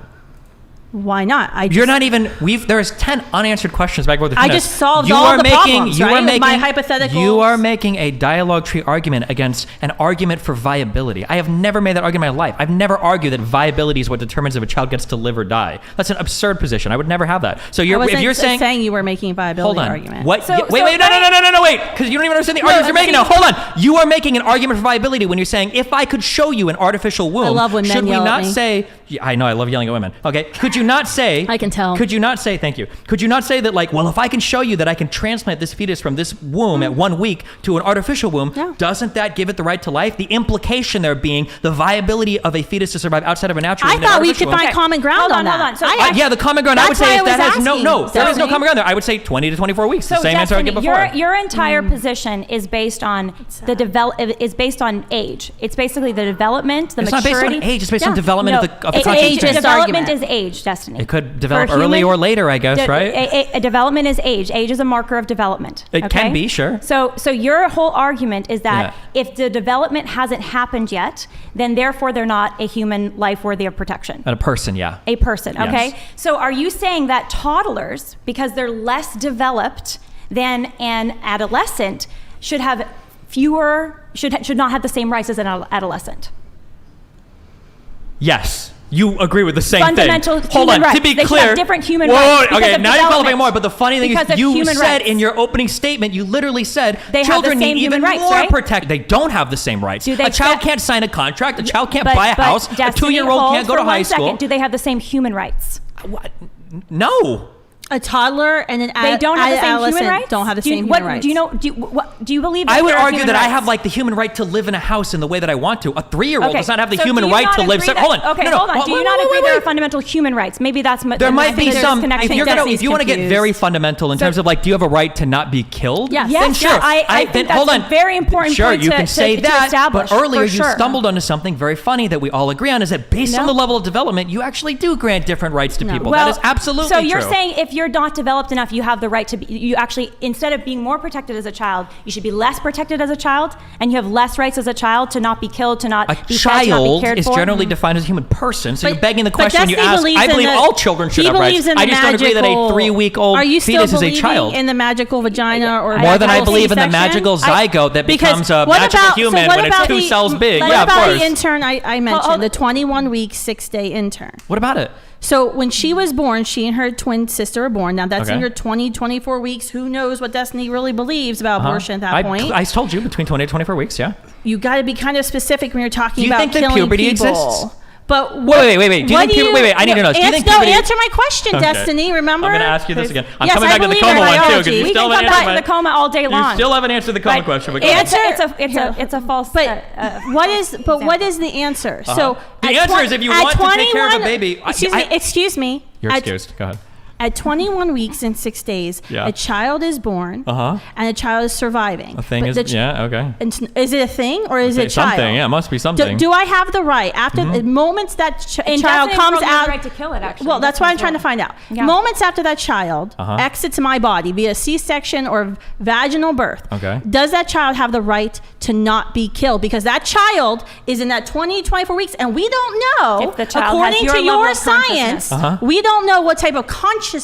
Why not? You're not even. There's 10 unanswered questions back and forth. I just solved all the problems, right, with my hypotheticals. You are making a dialogue tree argument against an argument for viability. I have never made that argument in my life. I've never argued that viability is what determines if a child gets to live or die. That's an absurd position. I would never have that. So if you're saying you were making a viability hold on. argument. What? So- wait, so no, wait, because you don't even understand the arguments you're making now. Hold on. You are making an argument for viability when you're saying, if I could show you an artificial womb, I love when men should we yell at not me. say? Yeah, I know, I love yelling at women. Okay, could you not say? I can tell. Could you not say? Thank you. Could you not say that, like, well, if I can show you that I can transplant this fetus from this womb at 1 week to an artificial womb, Yeah. doesn't that give it the right to life? The implication there being the viability of a fetus to survive outside of a natural I womb. in an thought we artificial could womb. find common ground Hold on on, that. hold on. So Yeah, the common ground. I would That's say why if I that was has no, asking, there is no Stephanie. common ground there. I would say 20 to 24 weeks. The So same answer I gave Destiny, before. your entire position is based on is based on age. It's basically the development, the It's maturity. not based on age. It's based on Yeah. development of the it's consciousness. ageist Development argument. is age, Destiny. It could develop For early human- or later, I guess, right? A development is age. Age is a marker of development. It okay? can be, sure. So your whole argument is that Yeah. if the development hasn't happened yet, then therefore they're not a human life worthy of protection. And a person, yeah. A person, Yes. okay? So are you saying that toddlers, because they're less developed than an adolescent, should have should not have the same rights as an adolescent? Yes. You agree with the same Fundamental thing. Hold human on, rights. to be They should clear. have different human Whoa, rights because okay, of now you're qualifying development. more, but the funny thing Because is of you human said rights. in your opening statement, you literally said They have the children same need even human rights, more right? protect. They don't have the same rights. Do they A child set- can't sign a contract. A child can't But- buy a but house. A Destiny, 2-year-old hold can't go for to high 1 second. school. Do they have the same human rights? What? No. A toddler and an They don't have the same human adolescent rights. don't have the Do you- same what, human rights. Do you believe? I would there are argue human that I rights? have like the human right to live in a house in the way that I want to. A 3-year-old Okay, does not have the so human do you right not to live. agree that- Hold on. Okay, No, hold on. Do you not agree there are fundamental human rights? Maybe that's There might be some. Connection. If Destiny's you want to get confused. very fundamental in terms of like, do you have a right to not be killed? Yes. Yes, Then sure. I think that's hold on. a very important Sure, point you to- can say to that. establish, But earlier for you sure. stumbled onto something very funny that we all agree on: is that based on No. the level of development, you actually do grant different rights to people. Well, that is absolutely so true. you're saying if you're not developed enough, you have the right to be. You actually, instead of being more protected as a child, you should be less protected as a child, and you have less rights as a child to not be killed, to not a be fed, to not be child cared is for. generally defined as a human person. So But- you're begging the but question when you Destiny ask. believes I in believe the- all children should he have rights. believes in I the just don't agree that a magical- 3-week-old Are you still fetus is a believing child. in the magical vagina or More than I magical believe in the C-section? magical zygote that Because becomes a what magical about- so human what when it's about 2 the- cells big. What Yeah, of about course. the intern I mentioned, hold- the 21-week, 6-day intern? What about it? So when she was born, she and her twin sister were born. Now that's in Okay. your 24 weeks. Who knows what Destiny really believes about abortion at that point? I told you between 20 and 24 weeks, yeah. You got to be kind of specific when you're talking Do you about think that killing puberty people. exists? But Wait. Do you what think puberty? Wait. I need to know. Do you think puberty? answer my question, Okay. Destiny. Remember? I'm going to ask you this again. I'm Yes, coming I back to the believe coma in one too, biology. because you We still can haven't come back to answered the coma all day long. You still haven't answered the coma But question. But go It's ahead. a false. But what is the answer? So The at answer twen- is if you at want to take care of a 21 baby- Excuse me. You're At- excused. Go ahead. At 21 weeks and 6 days, Yeah. a child is born, Uh-huh. and a child is surviving. A thing But is, the ch- yeah, okay. and is it a thing or is it a child? Something, yeah, it must be something. Do I have the right after the moments that In child Destiny's comes world, you have out? the right to kill it, actually. Well, that's what I'm Destiny's trying to world. find out. Yeah. Moments after that child Uh-huh. exits my body via C-section or vaginal birth, Okay. does that child have the right to not be killed? Because that child is in that 24 weeks, and we don't know, If the child according has your to level your of science, consciousness. we don't know what type of consciousness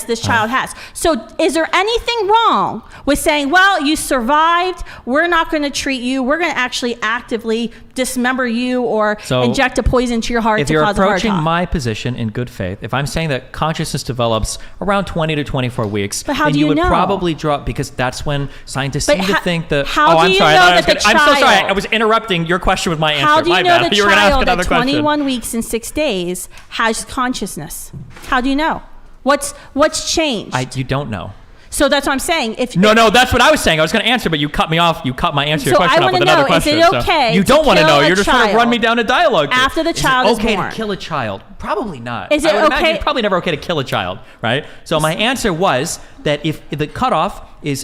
this child has. So is there anything wrong with saying, well, you survived, we're not going to treat you, we're going to actually actively dismember you or So, inject a poison to your heart if to you're cause a heart approaching attack. my position in good faith, if I'm saying that consciousness develops around 20 to 24 weeks, But how then do you you would know? probably draw, because that's when scientists But seem to think that. how oh, do I'm you sorry. know I thought I was that the gonna- I'm so sorry. child- I was interrupting your question with my answer. How do you My know bad. the You were gonna ask child another at question. 21 weeks and 6 days has consciousness? How do you know? What's changed? You don't know. So that's what I'm saying. If No, that's what I was saying. I was going to answer, but you cut me off. You cut my answer to your So I question off wanna with another know, is question. it So okay you to don't want to kill know. a You're just trying to run child me down a dialogue. here. after the child is okay born? to kill a child? Probably not. Is it I would imagine okay- it's probably never okay to kill a child, right? So my answer was that if the cutoff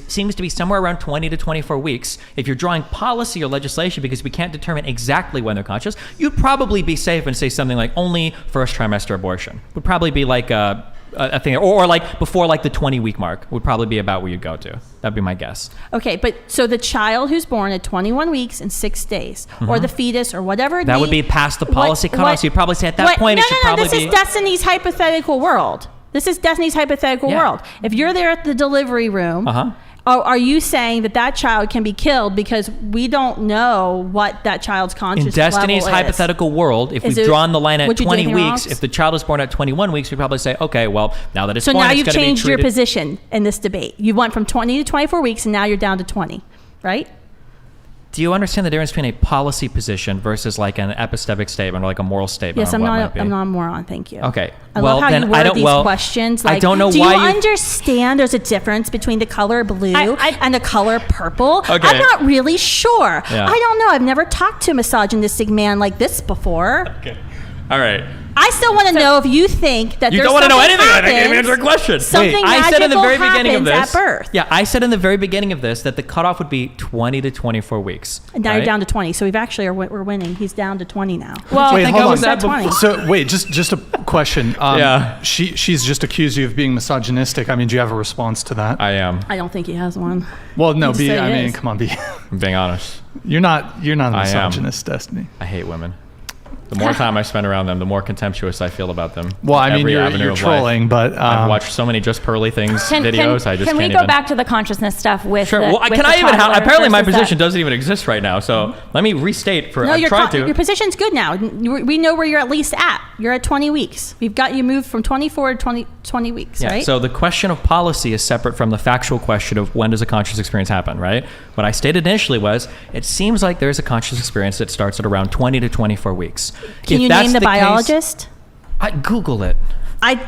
seems to be somewhere around 20 to 24 weeks, if you're drawing policy or legislation because we can't determine exactly when they're conscious, you'd probably be safe and say something like only first trimester abortion would probably be like a thing, or like before like the 20-week mark would probably be about where you'd go to. That'd be my guess. Okay, but so the child who's born at 21 weeks and 6 days, or the fetus, or whatever it That be, would be past the policy cutoff. So you'd probably say at that point no, it should no, probably this be. is Destiny's hypothetical world. This is Destiny's hypothetical Yeah. world. If you're there at the delivery room, Uh-huh. are you saying that child can be killed because we don't know what that child's In conscious Destiny's level is? hypothetical world, if Is we've it- drawn the line at would you do 20 anything weeks, wrong? if the child is born at 21 weeks, we'd probably say, okay, well, now that it's So born, now it's you've going to be changed your treated. position in this debate. You went from 20 to 24 weeks, and now you're down to 20, right? Do you understand the difference between a policy position versus like an epistemic statement or like a moral statement? Yes, on I'm what not. might be? I'm not a moron. Thank you. Okay. I Well, love how then you I word don't- these well, questions. I Like, don't know do why you you- understand there's a difference between the color blue and the color purple? Okay. I'm not really sure. Yeah. I don't know. I've never talked to a misogynistic man like this before. Okay. All right. I still want to know if you think that You there's don't want to know something anything. I think happens- answer a question. Something I said in the very magical beginning of happens this. at birth. Yeah, I said in the very beginning of this that the cutoff would be 20 to 24 weeks. And now right? you're down to 20. So we've actually we're winning. He's down to 20 now. Well, Wait, I think hold I was on. at before. 20. So wait, just a question. Yeah. She's just accused you of being misogynistic. I mean, do you have a response to that? I am. I don't think he has one. Well, no. You say I it mean, is. come on, I'm being honest. You're not a I am. misogynist, Destiny. I hate women. The more time I spend around them, the more contemptuous I feel about them. Well, I mean, Every you're avenue of trolling, life. but I've watched so many Just Pearly Things videos. I just can we can't go even. back to the consciousness stuff with Sure. the, Well, with can the I even? toddler Apparently, my versus position that? doesn't even exist right now. So let me restate. No, I've tried to. your position's good now. We know where you're at least at. You're at 20 weeks. We've got you moved from 24 to 20 weeks, Yeah, right? so the question of policy is separate from the factual question of when does a conscious experience happen, right? What I stated initially was it seems like there's a conscious experience that starts at around 20 to 24 weeks. Can If you that's name the case- biologist? I Google it.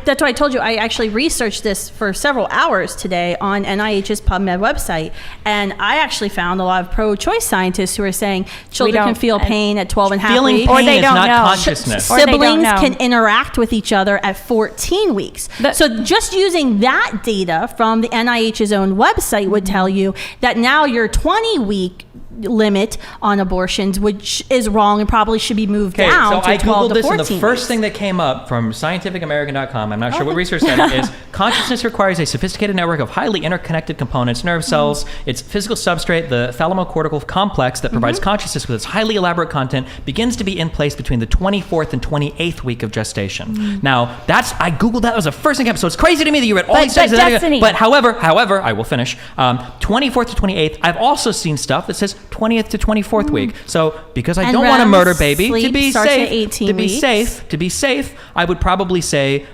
That's why I told you I actually researched this for several hours today on NIH's PubMed website, and I actually found a lot of pro-choice scientists who are saying children can don't- feel pain at 12 and a half Feeling weeks. pain Or they is don't not know. consciousness. Or they don't Siblings know. can interact with each other at 14 weeks. So just using that data from the NIH's own website would tell you that now your 20-week limit on abortions, which is wrong and probably should be moved Okay, down so to I 12 Googled to this, 14 and the first weeks. thing that came up from scientificamerican.com, I'm not sure what research that is, consciousness requires a sophisticated network of highly interconnected components, nerve cells, its physical substrate, the thalamocortical complex that provides consciousness with its highly elaborate content, begins to be in place between the 24th and 28th week of gestation. Now, I Googled that, was the first thing that happened, so it's crazy to me that you read all these studies. Destiny. But however, I will finish, 24th to 28th, I've also seen stuff that says 20th to 24th week. So because I And don't want to REM murder baby, to sleep be starts at safe, 18 to be weeks. safe, I would probably say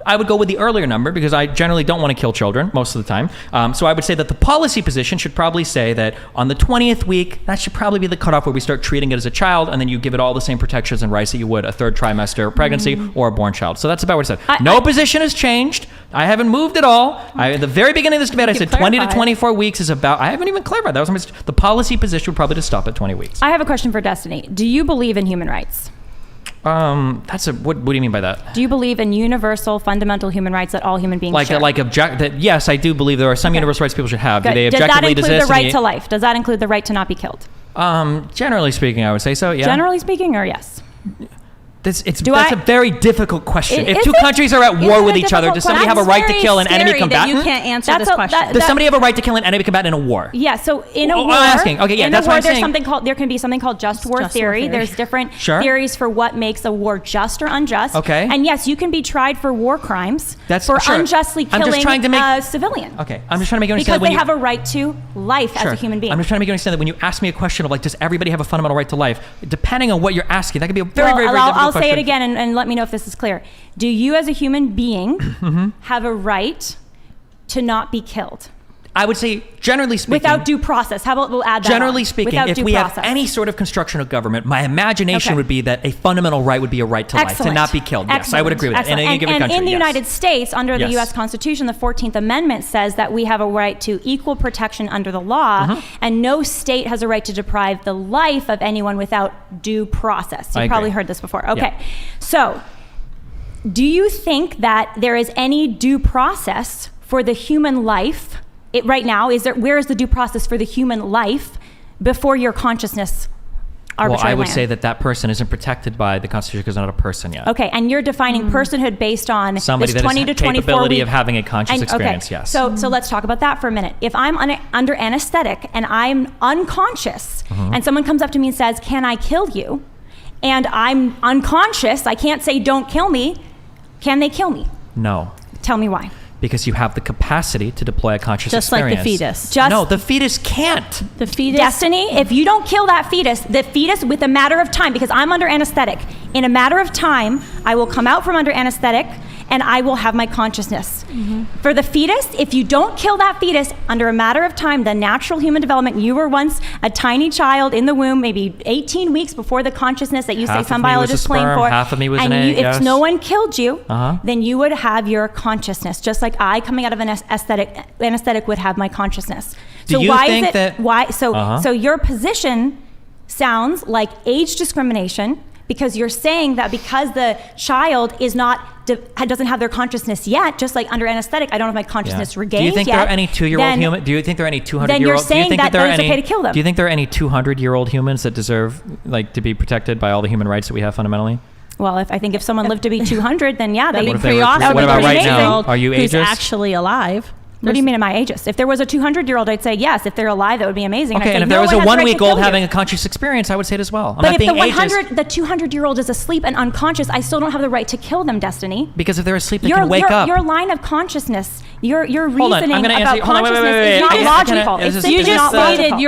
I would go with the earlier number because I generally don't want to kill children most of the time. So I would say that the policy position should probably say that on the 20th week, that should probably be the cutoff where we start treating it as a child, and then you give it all the same protections and rights that you would a third trimester pregnancy or a born child. So that's about what I said. No position has changed. I haven't moved at all. At the very beginning of this debate, I said 20 to clarify. 24 weeks is about. I haven't even clarified. That was the policy position would probably just stop at 20 weeks. I have a question for Destiny. Do you believe in human rights? What do you mean by that? Do you believe in universal, fundamental human rights that all human beings share? Yes, I do believe there are some universal rights people should have. Good. Do they Does that objectively include the exist? right to life? Does that include the right to not be killed? Generally speaking, I would say so. Yeah. Generally speaking, or yes? That's a very difficult question. If two countries are at war with each other, does somebody have a right to kill an enemy combatant? You can't answer this question. Does somebody have a right to kill an enemy combatant in a war? Yeah. So in a war, I'm asking. Okay, yeah, in that's a war, what I'm saying. There can be something called just war theory. There's different theories for what makes a war just or unjust. Okay. And yes, you can be tried for war crimes for unjustly killing a civilian. Okay. I'm just trying to make you understand because they have a right to life as a human being. I'm just trying to make you understand that when you ask me a question of like, does everybody have a fundamental right to life? Depending on what you're asking, that could be a very difficult question. I'll say it again and let me know if this is clear. Do you as a human being have a right to not be killed? I would say, generally speaking... Without due process. How about we'll add that Generally on. speaking, if we have any sort of construction of government, my imagination would be that a fundamental right would be a right to life, to not be killed. Yes, I would agree with that. In any given country, in the United States, under the U.S. Constitution, the 14th Amendment says that we have a right to equal protection under the law, and no state has a right to deprive the life of anyone without due process. You've probably heard this before. Okay. Yeah. So, do you think that there is any due process for the human life... right now, where is the due process for the human life before your consciousness arbitrarily? Well, I would say that person isn't protected by the Constitution because they're not a person yet. Okay, and you're defining personhood based on somebody this 20 that to has 24 capability week, of having a conscious experience. Yes. So let's talk about that for a minute. If I'm under anesthetic and I'm unconscious, and someone comes up to me and says, "Can I kill you?" and I'm unconscious, I can't say, "Don't kill me." Can they kill me? No. Tell me why. Because you have the capacity to deploy a conscious experience. Just like the fetus. No, the fetus can't. The fetus. Destiny, if you don't kill that fetus, the fetus with a matter of time, because I'm under anesthetic, in a matter of time, I will come out from under anesthetic and I will have my consciousness. For the fetus, if you don't kill that fetus under a matter of time, the natural human development, you were once a tiny child in the womb, maybe 18 weeks before the consciousness that you say some biologists claim for. Half of me was an egg, if no one killed you, then you would have your consciousness, just like I, coming out of an anesthetic, would have my consciousness. So your position sounds like age discrimination, because you're saying that because the child doesn't have their consciousness yet, just like under anesthetic, I don't have my consciousness regained yet. Do you think there are any 2-year-old humans? Do you think there are any 200-year-old? Then you're saying that it's okay to kill them. Do you think there are any 200-year-old humans that deserve to be protected by all the human rights that we have fundamentally? Well, if someone lived to be 200, then yeah, they'd be pretty awesome. What about right now? Are you ageist? Who's actually alive? What do you mean, am I ageist? If there was a 200-year-old, I'd say yes. If they're alive, that would be amazing. Okay, and if there was a 1-week-old having a conscious experience, I would say it as well. But if the 200-year-old is asleep and unconscious, I still don't have the right to kill them, Destiny. Because if they're asleep, they can wake up. Your line of consciousness, your reasoning about consciousness is not logical. You just stated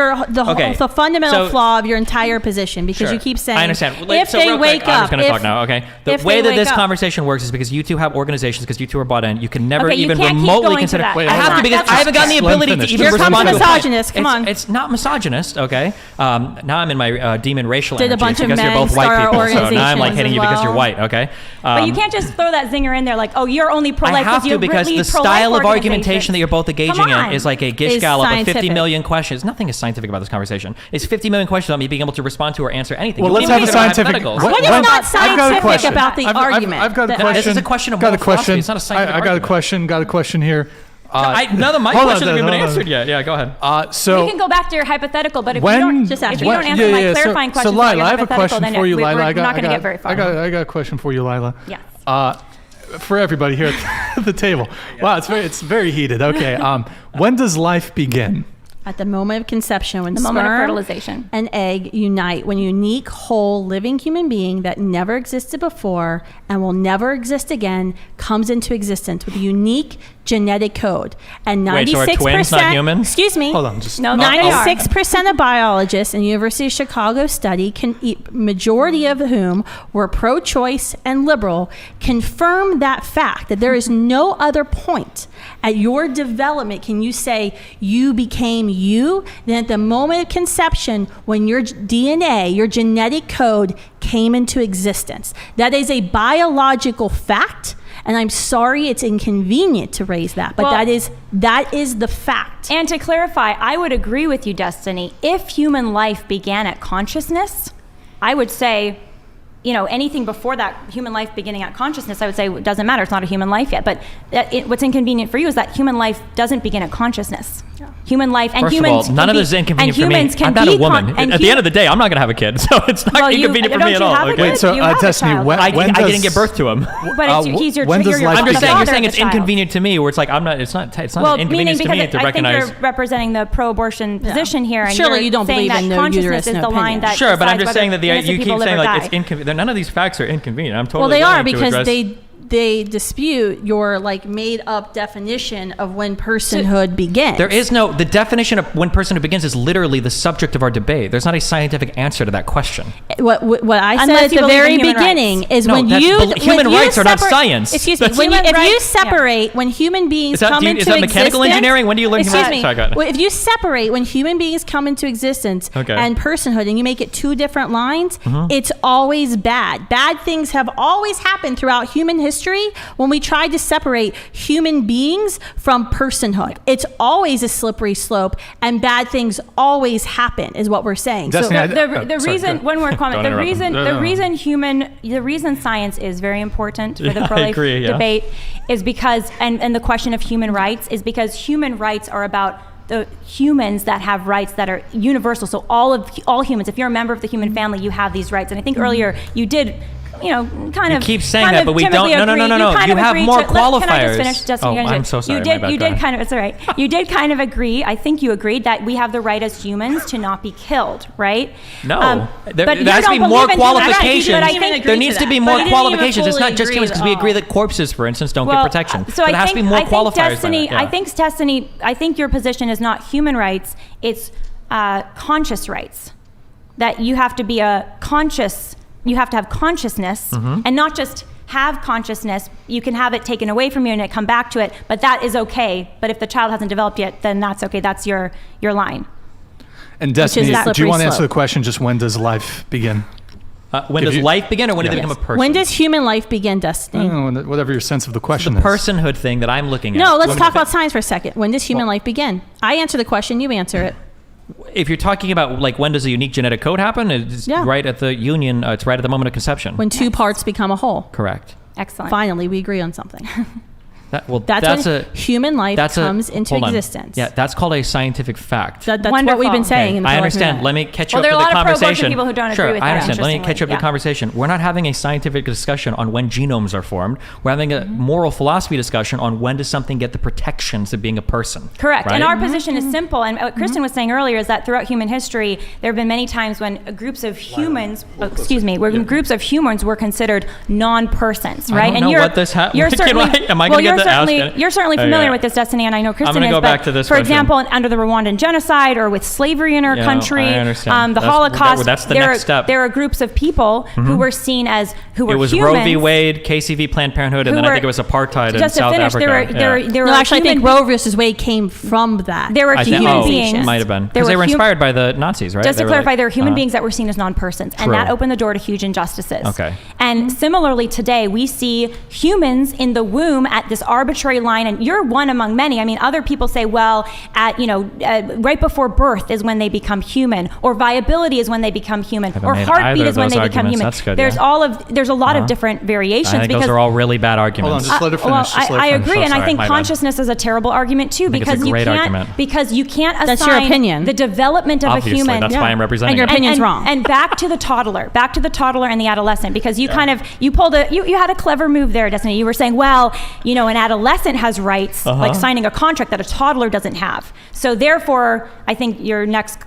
the fundamental flaw of your entire position, because you keep saying, I understand. If they wake up. I'm just going to talk now, okay? The way that this conversation works is because you two have organizations, because you two are bought in. You can never even remotely consider... I have to, because I haven't gotten the ability to even respond to a misogynist. Come on. It's not misogynist, okay? Now I'm in my demon racial energy because you're both white people. So now I'm like hitting you because you're white, okay? But you can't just throw that zinger in there like, oh, you're only pro-life. I have to, because the style of argumentation that you're both engaging in is like a Gish Gallop of 50 million questions. Nothing is scientific about this conversation. It's 50 million questions about me being able to respond to or answer anything. Well, let's have a scientific... What is not scientific about the argument? I've got a question. This is a question of moral philosophy. It's not a scientific argument. Got a question here. None of my questions have been answered yet. Yeah, go ahead. So we can go back to your hypothetical, but if you don't answer my clarifying question, so Lila, I have a question for you, Lila. We're not going to get very far. I got a question for you, Lila. Yes. For everybody here at the table. Wow, it's very heated. Okay. When does life begin? At the moment of conception, when the moment of fertilization and egg unite, when a unique, whole, living human being that never existed before and will never exist again comes into existence with a unique genetic code. And 96%, so are twins not human? Excuse me. Hold on, just 96% of biologists in the University of Chicago study, majority of whom were pro-choice and liberal, confirm that fact, that there is no other point at your development can you say you became you than at the moment of conception when your DNA, your genetic code came into existence. That is a biological fact. And I'm sorry it's inconvenient to raise that, but that is the fact. And to clarify, I would agree with you, Destiny. If human life began at consciousness, I would say, anything before that human life beginning at consciousness, I would say it doesn't matter. It's not a human life yet. But what's inconvenient for you is that human life doesn't begin at consciousness. Human life and First humans. of all, none of this is inconvenient for me. I'm not a woman. At the end of the day, I'm not going to have a kid, so it's not inconvenient for me at all. Wait, so Destiny, I didn't give birth to him. But he's your when does life I'm just begin? saying, you're saying it's inconvenient to me, where it's like it's not an inconvenience to me to recognize. I think you're representing the pro-abortion position here, and Surely you're you don't saying believe in that no consciousness uterus, is no the line opinion. that Sure, but I'm decides just saying that whether you keep innocent saying people like live it's or die. inconvenient. None of these facts are inconvenient. I'm totally Well, they are willing to because address- they dispute your like made up definition of when personhood begins. There is no, the definition of when personhood begins is literally the subject of our debate. There's not a scientific answer to that question. What I said Unless at you the believe in very human beginning rights. is No, when that's you human when you rights are not separate- science. Excuse me. That's If you rights- separate when human beings Is that- come do you- into is that existence, mechanical engineering? When do you learn human excuse rights? me, Sorry, go ahead. well, if you separate when human beings come into existence Okay. and personhood, and you make it two different lines, Mm-hmm. it's always bad. Bad things have always happened throughout human history when we tried to separate human beings from personhood. It's always a slippery slope, and bad things always happen, is what we're saying. Destiny, The sorry, reason, go one more comment. Don't interrupt him. The reason science is very important for the Yeah, I pro-life agree, yeah. debate is because, and the question of human rights is because human rights are about the humans that have rights that are universal. So all humans, if you're a member of the human family, you have these rights. And I think earlier you did, kind You of. keep saying kind that, of but we don't. timidly No. agree. kind You of have agreed more to- Can I just qualifiers. finish, Justin? Oh, I'm so sorry. You My did. bad. You Go did ahead. kind of. It's all right. You did kind of agree. I think you agreed that we have the right as humans to not be killed, right? No, there but you has to be don't more believe in human rights, qualifications. but I think There needs to be But more he didn't even qualifications. It's not fully just agree humans, because at we agree all. that corpses, for instance, don't Well, get protection. So there has to be more qualifiers. Destiny, than that. Yeah. Destiny, I think your position is not human rights; it's conscious rights. That you have to be you have to have consciousness, Mm-hmm. and not just have consciousness. You can have it taken away from you and it come back to it, but that is okay. But if the child hasn't developed yet, then that's okay. That's your line. And Destiny, that do you slippery want to answer slope. the question, just when does life begin? When If does you- life begin, or when does it Yes. become a person? When does human life begin, Destiny? Whatever your sense of the question the is. personhood thing that I'm looking at? No, let's When- talk about science for a second. When does human life begin? I answer the question, you answer it. If you're talking about like when does a unique genetic code happen, it's Yeah. right at the union. It's right at the moment of conception. When two parts become a whole. Correct. Excellent. Finally, we agree on something. That's That's when a human life that's comes into hold on. existence. Yeah, that's called a scientific fact. That's what Wonderful. we've been saying. Okay, in the I pro-life understand. movement. Let me catch you Well, up there to are the a lot of pro-abortion conversation. people who don't agree Sure, with I that, understand. Let me catch you up to interestingly. the conversation. We're not having a scientific discussion on when genomes are formed. We're having a moral philosophy discussion on when does something get the protections of being a person. Correct. Right? And our position is simple. And what Kristan was saying earlier is that throughout human history, there have been many times when groups of humans, groups of humans were considered non-persons, I right? don't and know you're, what this ha- you're Can certainly, I- am I well, gonna you're get to ask certainly, it? you're certainly Oh, familiar yeah. with this, Destiny, and I know Kristan gonna is. go but back to this for question. example, under the Rwandan genocide or with slavery in our Yeah, country, I understand. the That's- Holocaust, that's the there, next step. there are groups of people who were seen as, who were It was humans. Roe v. Wade, KCV, Planned Parenthood, and who then I were- think it was apartheid in just to South finish, Africa. there No, were actually, I think human- Roe versus Wade came from that. There were I think, human beings. might have been There because they were hum- inspired by the Nazis, right? Just They to were clarify, like- there were human beings that were seen as non-persons, and True. that opened the door to huge injustices. Okay. And similarly today, we see humans in the womb at this arbitrary line, and you're one among many. I mean, other people say, well, right before birth is when they become human, or viability is when they become human, Haven't or made heartbeat either is of when those they become arguments. human. That's good, There's yeah. there's a lot of different variations I think because those are all really bad Hold on, arguments. just let her finish. well, Just let her I finish. agree, So and I sorry, think my bad. consciousness is a terrible argument too, think it's a because you great can't argument. assign That's your opinion. the development of Obviously, a human. that's why I'm representing And your it. opinion's wrong. And back to the toddler and the adolescent, because you kind of you had a clever move there, Destiny. You were saying, well, an adolescent has rights, like signing a contract that a toddler doesn't have. So therefore, I think your next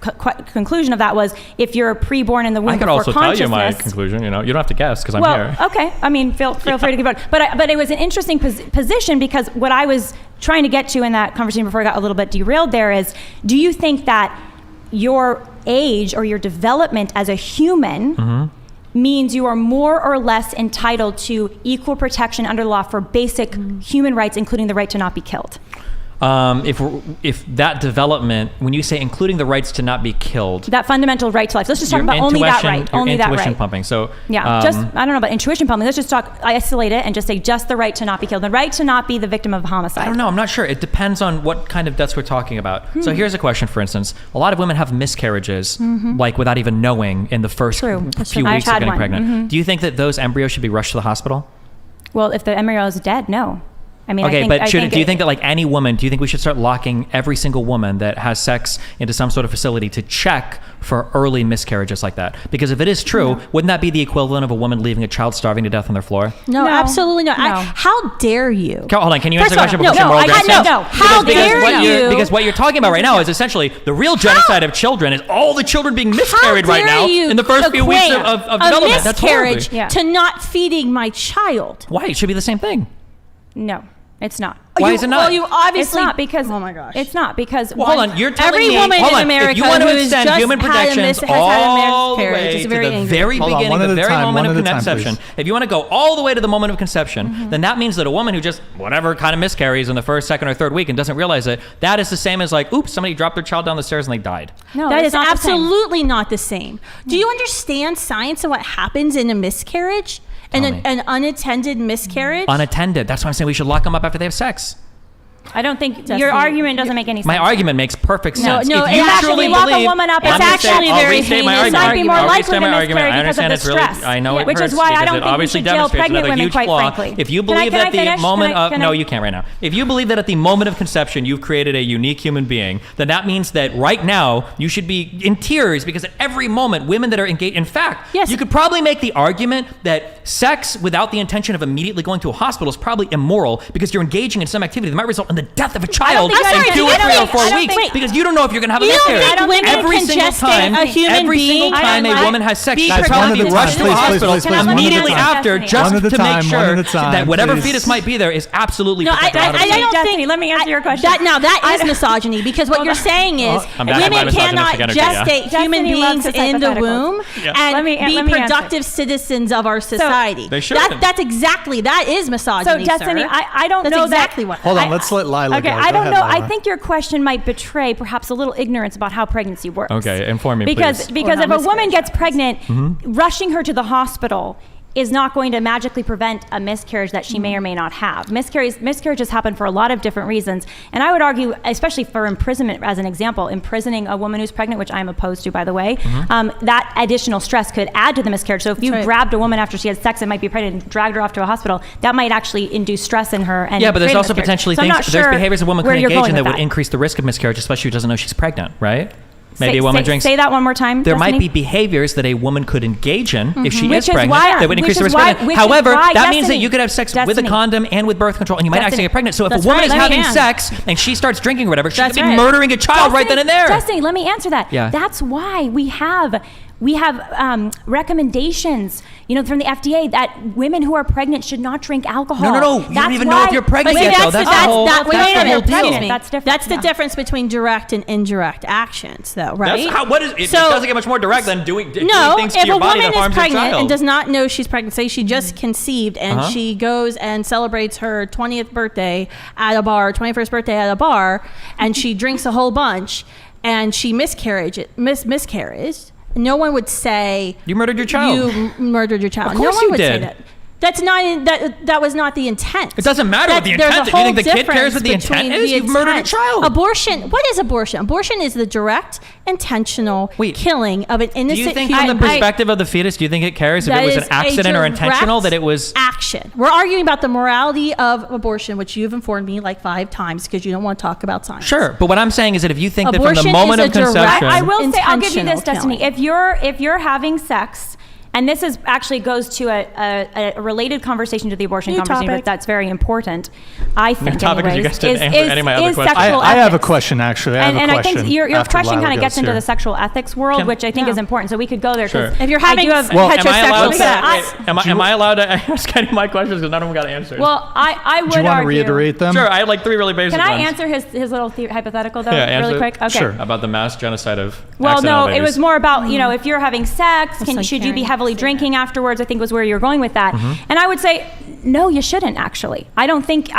conclusion of that was, if you're preborn in the womb I could before also tell you my consciousness- conclusion. You don't have to guess because I'm well, here. okay. I mean, feel free to give it. But it was an interesting position, because what I was trying to get to in that conversation before I got a little bit derailed there is, do you think that your age or your development as a human means you are more or less entitled to equal protection under the law for basic human rights, including the right to not be killed? If that development, when you say including the rights to not be killed, That fundamental right to life. Let's just talk your about only that intuition- right. your Only that intuition right. pumping. So Yeah, I don't know about intuition pumping. Let's just isolate it and just say just the right to not be killed, the right to not be the victim of a homicide. I don't know. I'm not sure. It depends on what kind of deaths we're talking about. So here's a question, for instance. A lot of women have miscarriages, like without even knowing in the first True. few I've weeks of had getting one. pregnant. Do you think that those embryos should be rushed to the hospital? Well, if the embryo is dead, no. I mean, okay, I think, but do you it- think that like any woman, do you think we should start locking every single woman that has sex into some sort of facility to check for early miscarriages like that? Because if it is true, wouldn't that be the equivalent of a woman leaving a child starving to death on their floor? No, No. absolutely not. No. How dare you? Okay, hold on, can you First answer the of question all, before no, some moral I- grandstands? no, how dare what you? Because what you're talking about right now is essentially the real genocide of children is all the children being miscarried right now in the first few weeks of development. That's horrible. miscarriage to not feeding my child. Why? It should be the same thing. No, it's not. Why is it not? Well, you obviously It's not because. Oh my gosh. It's not because. Well, hold on. You're telling every me, woman hold in on, America if you want to who's extend just human had a protections has had a all the miscarriage way is to very the angry. very Hold on, beginning, one at the a very time, moment one of at a time, conception, please. if you want to go all the way to the moment of conception, then that means that a woman who just whatever kind of miscarries in the first, second, or third week and doesn't realize it, that is the same as like, oops, somebody dropped their child down the stairs and they died. No, That it's is not the same. absolutely not the same. Do you understand science and what happens in a miscarriage? Tell me. An unattended miscarriage? Unattended. That's why I'm saying we should lock them up after they have sex. I don't think Justin, your argument doesn't make any sense. My argument makes perfect sense. no, if you it actually truly lock a believe, woman up, I'm it's gonna actually I'll very restate my heinous argument. Might be more I'll likely restate to my argument. miscarry I because of understand the it's really. stress. I know it Which hurts is why I because don't it think we obviously should jail demonstrates pregnant another women, huge quite flaw. frankly. If you Can I- believe can I that the finish? moment Can I- of can no, I- you can't right now. If you believe that at the moment of conception you've created a unique human being, then that means that right now you should be in tears because at every moment women that are engaged. In fact, Yes. you could probably make the argument that sex without the intention of immediately going to a hospital is probably immoral because you're engaging in some activity that might result in the death of a child think- in I'm sorry, 2 or I don't 3 or think- 4 I don't weeks think- because you don't know if you're going to have a You don't miscarriage. think women Every can single gestate time, a human every single being time and a woman has sex, be she should probably be productive? rushed to the Please, please, hospital please, please, one at a immediately time. after One just at a to time, make one sure at a time, that whatever please. fetus might be there is absolutely No, protected. I 100%. don't Destiny, think. let me answer your question. That is misogyny because what you're saying is I'm back to my women misogynist cannot again, okay, yeah. gestate human Destiny loves beings his in the hypotheticals. womb and Let me be answer. productive citizens of our society. They shouldn't. That's exactly that is So, misogyny. Destiny, sir. I don't That's know exactly that. what. Hold on, I- let's let Lila Okay, go. I Go don't ahead, know. I Lila. think your question might betray perhaps a little ignorance about how pregnancy works. Okay, inform me, because please. because Or if how a woman miscarriage gets pregnant, rushing her to the hospital is not going to magically prevent a miscarriage that she may or may not have. Miscarriages happen for a lot of different reasons, and I would argue, especially for imprisonment as an example, imprisoning a woman who's pregnant, which I'm opposed to, by the way, that additional stress could add to the miscarriage. So if you right. grabbed a woman after she had sex and might be pregnant and dragged her off to a hospital, that might actually induce stress in her. And Yeah, but there's create a also miscarriage. potentially So I'm things, not there's sure behaviors a woman where could you're engage going in that with would increase the risk of miscarriage, especially if she doesn't know she's pregnant, right? Maybe a woman drinks. Say that one more time. There might Destiny. be behaviors that a woman could engage in if she Which is is pregnant why- that would increase which the is risk of why- pregnant. which is However, why- that means that Destiny. you could have sex with a Destiny. condom and with birth control, and you might actually Destiny. get pregnant. So if That's a woman right, is let me having in. sex and she starts drinking or whatever, she That's could be right. murdering a child right then and there. Destiny, let me answer that. Yeah. That's why we have recommendations, from the FDA that women who are pregnant should not drink alcohol. No. You don't even know if you're pregnant But see, yet, though. That's the whole wait a minute, deal. excuse me. That's different. That's the Yeah. difference between direct and indirect actions, though, right? That's how. What is? It So- doesn't get much more direct than doing No, things to if your a body woman that is harms your pregnant child. and does not know she's pregnant, say she just conceived and she goes and celebrates her 20th birthday at a bar, 21st birthday at a bar, and she drinks a whole bunch and she miscarriages, no one would say You murdered your child. You murdered your child. Of course no one you would did. say that. That's not that was not the intent. It doesn't matter what the There's intent a is. You think whole the kid cares what the difference intent between is? the You've murdered a intent. child. Abortion. What is abortion? Abortion is the direct, intentional killing of an Do innocent you think human from the perspective of the fetus, do you think it cares if That it was an is a accident or intentional, direct that it was... action? We're arguing about the morality of abortion, which you've informed me like 5 times because you don't want to talk about science. Sure, but what I'm saying is that if you think that from Abortion the moment is of a direct- conception... I will say, I'll give you this, intentional Destiny. If you're having sex, and this is actually goes to a related conversation to the abortion New conversation, topic. but that's very important. I think, topic, 'cause you anyways, guys didn't answer any of my other questions. sexual I have a ethics. question, actually. And I question think your after question Lila kind of goes gets into here. the sexual ethics world, Yeah. which I think Yeah. is important. So we could go there. 'cause Sure. If you're I having do have Am I heterosexual allowed sex, to, am I allowed to ask any of my questions because none of them got answered? well, I would Do you want to argue. reiterate them? Sure, I had like 3 really basic Can I ones. answer his little hypothetical though, Yeah, answer really it. quick? Okay. Sure. About the mass genocide of Well, accidental no, it babies. was more about, if you're having sex, like should you be Karen heavily saying drinking afterwards? I think was where you're going with that. And I would say, no, you shouldn't actually. I don't think,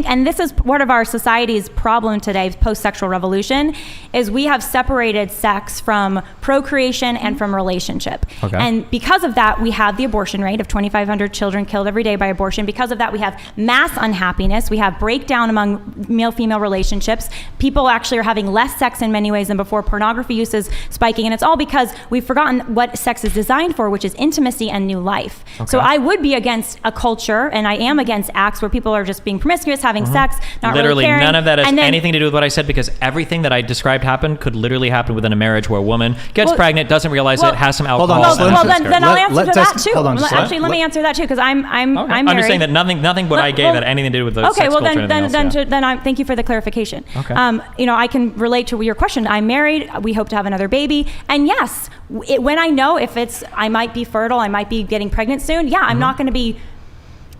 and this is part of our society's problem today, post-sexual revolution, is we have separated sex from procreation and from relationship. Okay. And because of that, we have the abortion rate of 2,500 children killed every day by abortion. Because of that, we have mass unhappiness. We have breakdown among male-female relationships. People actually are having less sex in many ways than before. Pornography use is spiking. And it's all because we've forgotten what sex is designed for, which is intimacy and new life. So I would be against a culture and I am against acts where people are just being promiscuous, having sex, not Literally, really caring. none of that has And then- anything to do with what I said, because everything that I described happened could literally happen within a marriage where a woman gets pregnant, doesn't realize it, has some hold alcohol. on, and Slim. Well, then then I'll Let- answer let to Destiny- that too. hold on, just let- Actually, let me answer that too, because I'm Okay. married. I'm just saying that nothing what I gave had anything to do with the Okay, sex well culture or anything else, yeah. then thank you for the clarification. Okay. I can relate to your question. I'm married. We hope to have another baby, and yes, when I know if I might be fertile, I might be getting pregnant soon. Yeah, I'm not going to be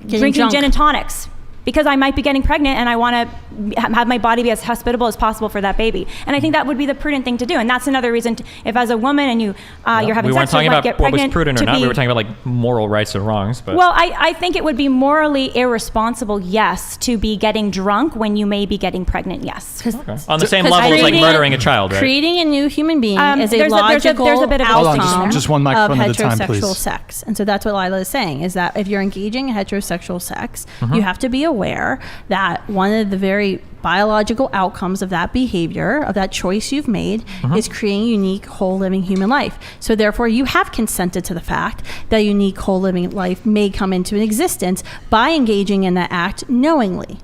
drinking drunk. gin and tonics, because I might be getting pregnant and I want to have my body be as hospitable as possible for that baby. And I think that would be the prudent thing to do. And that's another reason, if as a woman and you're having We weren't sex, you talking might about get what was pregnant, prudent or to not. be- We were talking about like moral rights or wrongs. But Well, I think it would be morally irresponsible, yes, to be getting drunk when you may be getting pregnant, yes. okay. On the same 'cause level as like creating- murdering a child, right? Creating a new human being is a there's logical there's a bit of a Hold on, outcome just one of microphone at a time, heterosexual please. sex. And so that's what Lila is saying, is that if you're engaging in heterosexual sex, you have to be aware that one of the very biological outcomes of that behavior, of that choice you've made, is creating a unique, whole living human life. So therefore, you have consented to the fact that a unique, whole living life may come into existence by engaging in that act knowingly.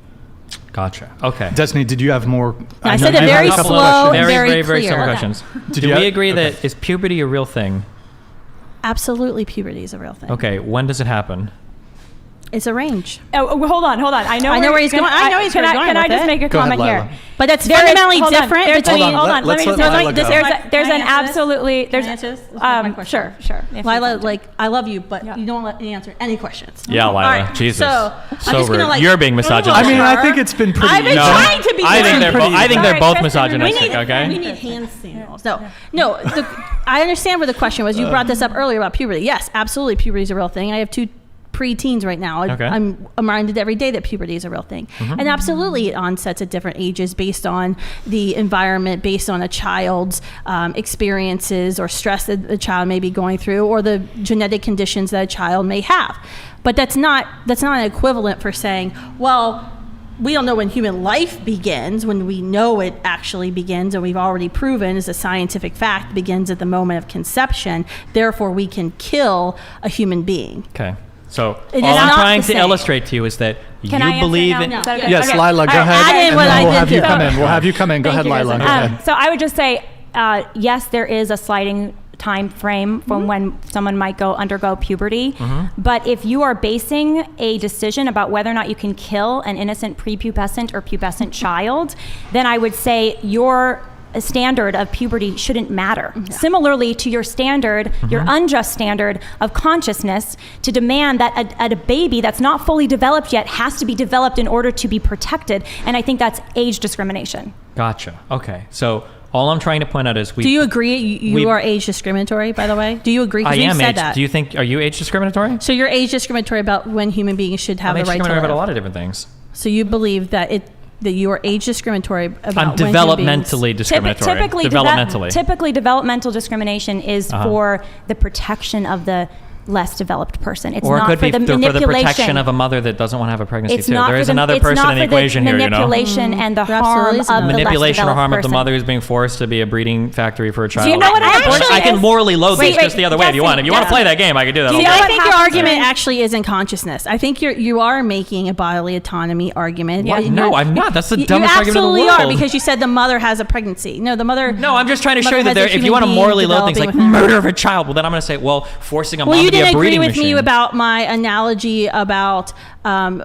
Gotcha. Okay. Destiny, did you have more? I know said it you had very a couple of slow, questions. very very clear. similar questions. Did Do you we have- agree okay. that is puberty a real thing? Absolutely, puberty is a real thing. Okay. When does it happen? It's a range. Oh, hold on. I know where he's going. I know he's Can going I with just it. make a Go ahead, comment Lila. here? But that's There is- fundamentally hold on, different there's- between... Hold on, Hold on. Let let's me let just. Lila go. There's Can an I answer this? absolutely. There's Can I answer this? This is my question. Sure. If Lila, you want. I love you, but Yeah. you don't let me answer any questions. Yeah, Lila. All right, Jesus. So, So I'm just rude. gonna You're being misogynistic. I mean, I think it's been pretty. I've been No. trying to be I think they're pretty- both. I think they're Sorry, both Kristan, misogynistic. We Okay. need hand signals. No. I understand where the question was. You brought this up earlier about puberty. Yes, absolutely, puberty is a real thing. I have 2 pre-teens right now. Okay. I'm reminded every day that puberty is a real thing. And absolutely it onsets at different ages based on the environment, based on a child's experiences or stress that the child may be going through, or the genetic conditions that a child may have. But that's not an equivalent for saying, well, we don't know when human life begins, when we know it actually begins, and we've already proven as a scientific fact begins at the moment of conception. Therefore, we can kill a human being. Okay. So It all is I'm not trying the to same. illustrate to you is that Can I you answer believe now? in. No, is that okay? Yes, Okay. Lila, go All right, ahead. add in and what then I we'll did have you too. come in. We'll have you come in. Go ahead, Thank you, Lila. Go Kristan. ahead. So I would just say, yes, there is a sliding time frame from when someone might undergo puberty. But if you are basing a decision about whether or not you can kill an innocent prepubescent or pubescent child, then I would say your standard of puberty shouldn't matter. Similarly to your standard, your unjust standard of consciousness to demand that a baby that's not fully developed yet has to be developed in order to be protected. And I think that's age discrimination. Gotcha. Okay. So all I'm trying to point out is Do you agree you are age discriminatory, by the way? Do you agree? 'Cause I we've am said age. that. Do you think? Are you age discriminatory? So you're age discriminatory about when human beings should have I'm age the right to discriminatory live. about a lot of different things. So you believe that you are age discriminatory about I'm when human beings- developmentally discriminatory. Typically, developmental discrimination is for the protection of the less developed person. It's Or it not could for be the for the manipulation. protection of a mother that doesn't want to have a pregnancy It's too. not There for is the- another it's person not in the for equation here, you know. manipulation and the There harm absolutely of is another. the Manipulation or less harm of the developed mother person. who's being forced to be a breeding factory for a child. Do you know what an abortion I can is? morally loathe Wait, this just the other way if you want. If you want to play that game, I can do that. Do all you day. know I what think your happens argument when- actually is in consciousness. I think you are making a bodily autonomy argument. Yeah. No, I'm not. That's the You dumbest argument in the absolutely world. are, because you said the mother has a pregnancy. No, the mother. No, I'm just trying to show mother you that has a if you human want to being morally loathe things like developing within her. murder of a child, well, then I'm going to say, well, forcing a Well, mom you to be a didn't agree breeding with machine. me about my analogy about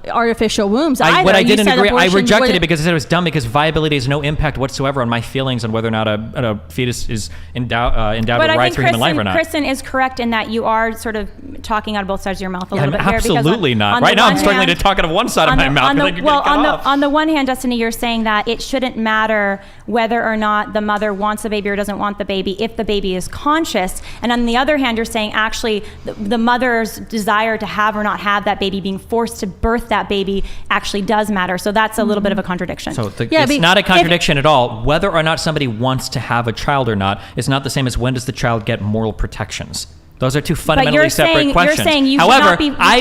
artificial wombs. What either. I You didn't said agree, I abortion rejected would- it because I said it was dumb because viability has no impact whatsoever on my feelings on whether or not a fetus is endowed But with I rights think for human life or not. Kristan is correct in that you are sort of talking out of both sides of your mouth a little I'm bit here. because absolutely on not. the Right now, I'm one struggling hand- to talk out of one side of my mouth because I could get cut off. On the one hand, Destiny, you're saying that it shouldn't matter whether or not the mother wants the baby or doesn't want the baby if the baby is conscious. And on the other hand, you're saying actually the mother's desire to have or not have that baby, being forced to birth that baby, actually does matter. So that's a little bit of a contradiction. So Yeah, it's but not a if- contradiction at all. Whether or not somebody wants to have a child or not is not the same as when does the child get moral protections. Those are two fundamentally separate questions. You're saying you should However, not be. I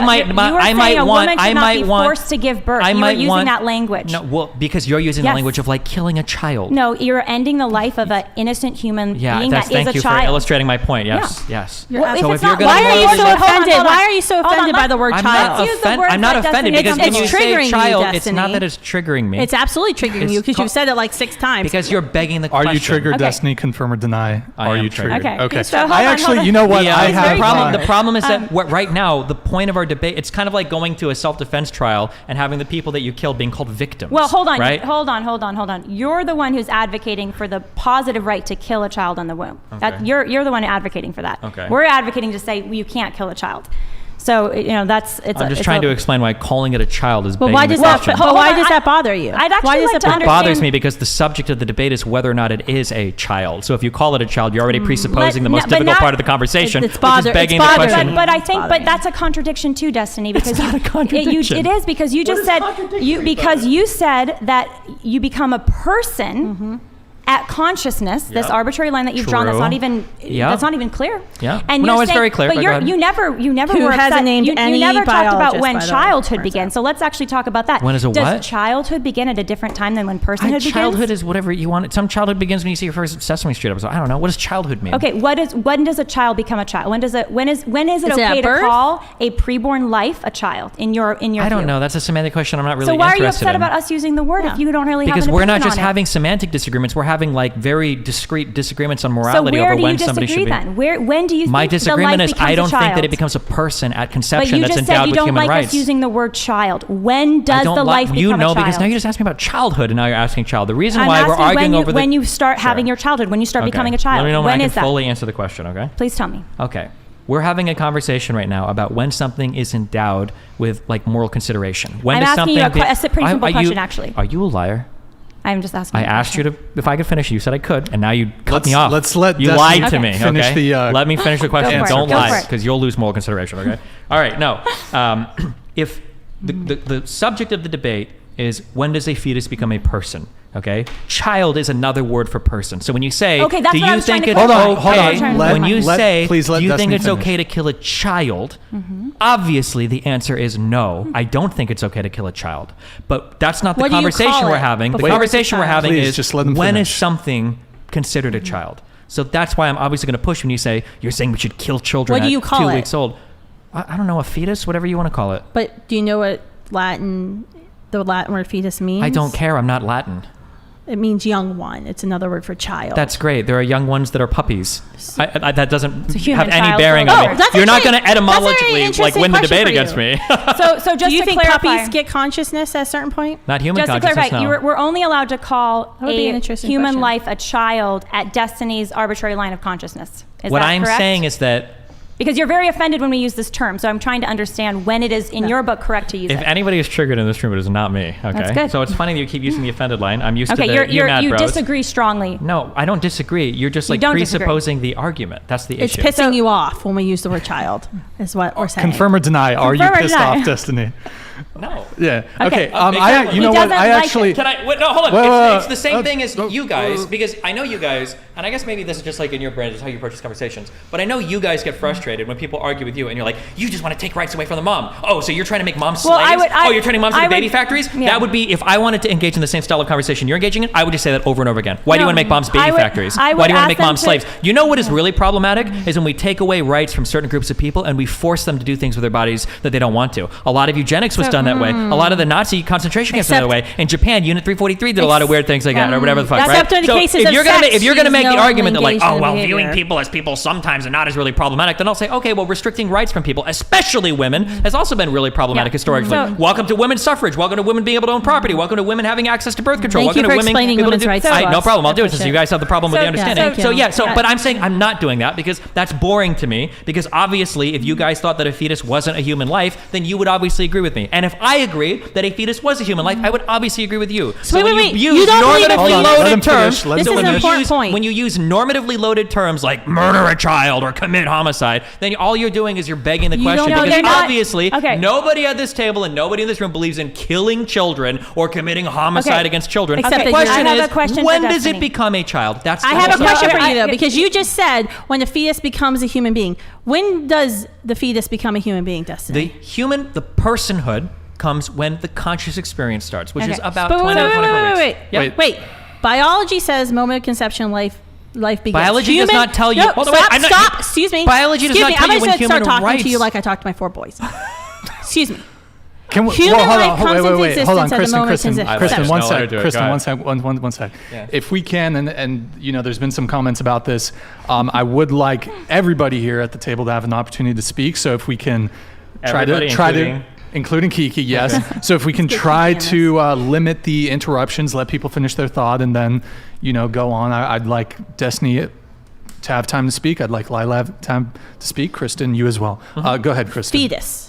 might want. Forced to give birth. You were using that language. No, well, because you're using the language of like killing a child. No, you're ending the life of an innocent human being that is a child. Thank you for illustrating my point. Yes, yes. So if you're going why are you so offended? Why are you so offended by the word child? I'm not offended because when you say child, it's not that it's triggering me. It's absolutely triggering you because you've said it like 6 times. Because you're begging the question. Are you triggered, Destiny? Confirm or deny? Are you triggered? Okay. So I actually, you know what? I have the problem is that right now, the point of our debate, it's kind of like going to a self-defense trial and having the people that you killed being called victims. Well, hold on, right? hold on. You're the one who's advocating for the positive right to kill a child in the womb. Okay. You're the one advocating for that. Okay. We're advocating to say you can't kill a child. So that's it's. I'm just trying to explain why calling it a child is. But why does that? But why does that bother you? I'd actually why does like that to understand. It bothers me because the subject of the debate is whether or not it is a child. So if you call it a child, you're already presupposing the most difficult part of the conversation, which is begging the question. But I think, that's a contradiction too, Destiny. Because it's not a contradiction. It is because you just said you said that you become a person. At consciousness, this arbitrary line that you've drawn that's not even clear. Yeah. And no, you're it's saying, very clear. But you never Who were hasn't upset. named you any never talked about biologist, when by the way. childhood began. So let's actually talk about that. When is a Does what? childhood begin at a different time than when personhood begins? Childhood is whatever you want. Some childhood begins when you see your first Sesame Street episode. I don't know. What does childhood mean? Okay, when does a child become a child? When is it okay at to birth? call a preborn life a child in your I don't view? know. That's a semantic question. I'm not really So why are you interested upset in. about us using the word if you don't really have an Because we're not opinion just on it? having semantic disagreements. We're having like very discrete disagreements on So morality where over do when you somebody should disagree be. then? When do you think My the disagreement life is I becomes don't a think that it child? becomes a person at But conception you that's just said endowed you with don't human like rights. us using the word child. When does the life become a child? Because now you just asked me about childhood and now you're asking child. The reason I'm why we're asking arguing over when you start having your childhood, when you start becoming a child. Let me know when when I is can that? fully answer the question, okay? Please tell me. Okay. We're having a conversation right now about when something is endowed with like moral consideration. When I'm does asking you something a pretty simple question, actually. Are you a liar? I'm just asking. I asked you if I could finish. You said I could, and now you cut me off. Let's let you Destiny lied to me. finish Okay, the, let me finish the question. Go for it. Don't Go lie, for it. because you'll lose moral consideration. Okay. All right. No. If the subject of the debate is when does a fetus become a person? Okay, child is another word for person. So when you say, Okay, that's do what I you was trying think to it's clarify. Hold on. okay? Let- When you let- say, please let do you think Destiny it's finish. okay to kill a child? Obviously, the answer is no. I don't think it's okay to kill a child. But that's not the What do you conversation call we're it having. The before it's a conversation we're child? having Please, is just let them when is finish. something considered a child? So that's why I'm obviously going to push when you say you're saying we should kill children What do at you call 2 it? weeks old. I don't know, a fetus, whatever you want to call it. But do you know what the Latin word fetus means? I don't care. I'm not Latin. It means young one. It's another word for child. That's great. There are young ones that are puppies. That doesn't human have any child bearing so on far. me. That's You're not actually- going to that's a very etymologically like interesting win the question debate for you. against me. So just do you to think clarify, puppies get consciousness at a certain point? Not human just to consciousness, clarify, no. we're only allowed to call That would be an a interesting human question. life a child at Destiny's arbitrary line of consciousness. Is What that I'm correct? saying is that Because you're very offended when we use this term, so I'm trying to understand when it is in your book correct to use if it. anybody is triggered in this room, it is not me. Okay. That's good. So it's funny that you keep using the offended line. I'm used Okay, to the you bros. disagree strongly. No, I don't disagree. You're just like don't disagree. presupposing the argument. That's the It's issue. pissing you off when we use the word child, is what we're saying. Confirm or deny. Are you Confirm or pissed deny. off, Destiny? No. Yeah. Okay. Okay. I He doesn't like actually. it. Can I? Wait, no, hold on. Wait, It's the same thing as wait. you guys, because I know you guys, and I guess maybe this is just like in your brain, is how you approach these conversations. But I know you guys get frustrated when people argue with you, and you're like, you just want to take rights away from the mom. Oh, so you're trying to make moms Well, slaves? I You're turning moms I into baby would- factories? yeah. That would be if I wanted to engage in the same style of conversation you're engaging in. I would just say that over and over again. Why do you No, want to make moms baby I would- factories? I Why would do you want to ask make them moms to- slaves? You know what is really problematic is when we take away rights from certain groups of people and we force them to do things with their bodies that they don't want to. A lot of eugenics was done that way. A lot of the Nazi concentration camps were that way. In Japan, Unit 343 did a lot of weird things like that, or whatever the fuck. Except right? in the cases if of you're gonna sex, if you're gonna use make the no argument that like, engagement oh well, behavior. viewing people as people sometimes and not as really problematic, then I'll say, okay, well, restricting rights from people, especially women, has also been really problematic Yeah. historically. So- Welcome to women's suffrage. Welcome to women being able to own property. Welcome to women having access to birth control. Thank Welcome you to for women explaining being able to women's do- rights to I- No us. problem. I'll do it since Appreciate you guys have the problem with So- the understanding. thank So you. yeah. So, Yeah. but I'm saying I'm not doing that because that's boring to me. Because obviously, if you guys thought that a fetus wasn't a human life, then you would obviously agree with me. And if I agree that a fetus was a human life, I would obviously agree with you. So wait, when wait. you You use don't believe a normatively fetus- Let him loaded terms, finish. Let him This is so an when important you use, point. when you use normatively loaded terms like murder a child or commit homicide, then all you're doing is you're begging the question, don't- because they're not- obviously okay. nobody at this table and nobody in this room believes in killing children or committing homicide Okay. against children. Except the that question I have is, a question for when does it Destiny. become a child? That's I the have a whole question thing. for you though, I- because you just said when a fetus becomes a human being. When does the fetus become a human being, Destiny? The personhood comes when the conscious experience starts, which is Okay. about But 20 to 24 weeks. wait. Yeah. Wait. Biology Biology says moment of conception, life begins. Biology does not tell you- No, hold on, wait, stop, I'm not- stop. Excuse me. Biology does Excuse not me. tell I'm you gonna when start human talking rights- to you like I talk to my 4 boys. Excuse me. Can we, Human hold life on, comes into existence hold on, at the Kristen, moment Kristen, of conception. Kristen, one I just know how to sec, do it. Kristen, Go one ahead. sec, one sec. Yeah. If we can, and you know, there's been some comments about this. I would like everybody here at the table to have an opportunity to speak. So if we can Everybody, including Kiki, yes. So if we can try to limit the interruptions, let people finish their thought, and then go on. I'd like Destiny to have time to speak. I'd like Lila to have time to speak. Kristen, you as well. Go ahead, Kristen. Fetus.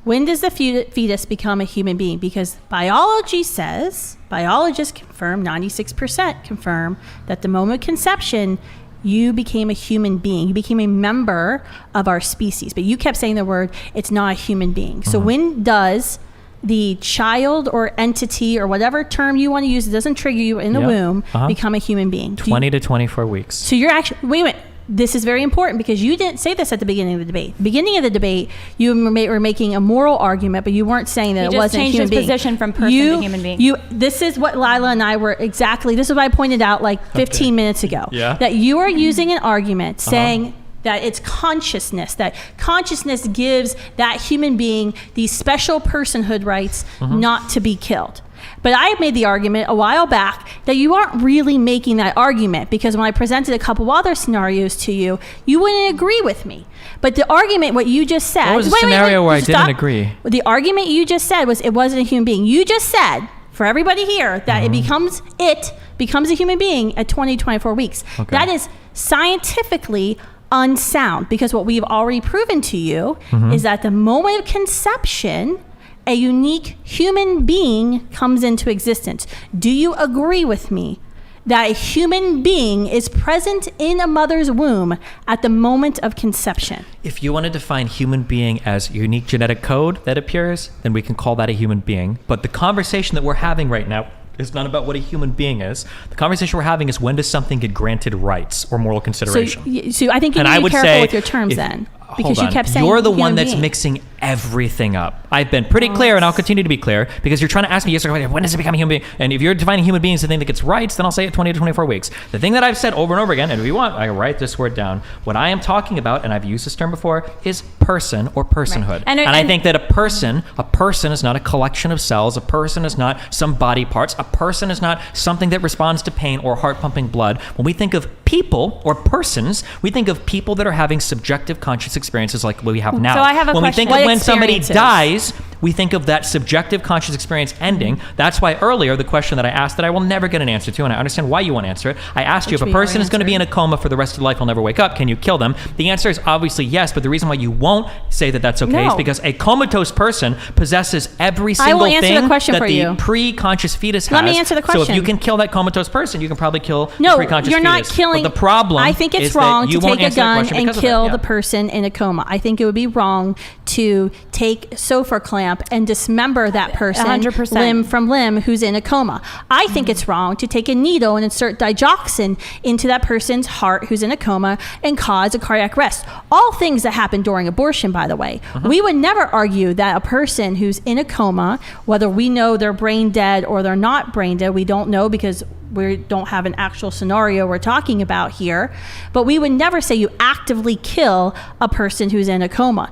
When does the fetus become a human being? Because biology says, biologists confirm, 96% confirm, that the moment of conception, you became a human being. You became a member of our species. But you kept saying the word, it's not a human being. So when does the child or entity or whatever term you want to use, it doesn't trigger you in the womb, become a human being? 20 to 24 weeks. So you're actually, wait a minute. This is very important because you didn't say this at the beginning of the debate. Beginning of the debate, you were making a moral argument, but you weren't saying that He it just wasn't a changed human his being. position from person to human being. This is what Lila and I were exactly. This is what I pointed out like 15 minutes ago. Yeah. That you are using an argument saying that it's consciousness, that consciousness gives that human being these special personhood rights not to be killed. But I made the argument a while back that you aren't really making that argument, because when I presented a couple other scenarios to you, you wouldn't agree with me. But the argument, what you just said... What was the scenario where I didn't agree? The argument you just said was it wasn't a human being. You just said, for everybody here, that it becomes a human being at 20, 24 weeks. Okay. That is scientifically unsound, because what we've already proven to you is that the moment of conception, a unique human being comes into existence. Do you agree with me that a human being is present in a mother's womb at the moment of conception? If you want to define human being as unique genetic code that appears, then we can call that a human being. But the conversation that we're having right now is not about what a human being is. The conversation we're having is, when does something get granted rights or moral consideration? So I think you And need I to be would careful say, with your terms if- then. Hold Because you on. kept saying you're the one human that's being. mixing everything up. I've been pretty clear, and I'll continue to be clear, because you're trying to ask me, yes or no, when does it become a human being? And if you're defining human beings as the thing that gets rights, then I'll say it 20 to 24 weeks. The thing that I've said over and over again, and if you want, I can write this word down. What I am talking about, and I've used this term before, is person or personhood. Right. And I think that a person is not a collection of cells. A person is not some body parts. A person is not something that responds to pain or heart pumping blood. When we think of people or persons, we think of people that are having subjective conscious experiences like what we have now. So I have a when we question. think of What when somebody experiences? dies, we think of that subjective conscious experience ending. That's why earlier the question that I asked that I will never get an answer to, and I understand why you won't answer it. I asked you, Which if a we person already is going to be in a answered. coma for the rest of their life, will never wake up, can you kill them? The answer is obviously yes, but the reason why you won't say that that's okay is No. because a comatose person possesses every I will single answer thing the question that for the you. pre-conscious fetus has. Let me answer the So if question. you can kill that comatose person, you can probably kill the No, pre-conscious you're not fetus. killing. But the problem I think it's is wrong that you to won't take a answer that gun question and because of that. kill Yeah. the person in a coma. I think it would be wrong to take sofa clamp and dismember that person 100%. limb from limb who's in a coma. I think it's wrong to take a needle and insert digoxin into that person's heart who's in a coma and cause a cardiac arrest. All things that happen during abortion, by the way. We would never argue that a person who's in a coma, whether we know they're brain dead or they're not brain dead, we don't know because we don't have an actual scenario we're talking about here, but we would never say you actively kill a person who's in a coma.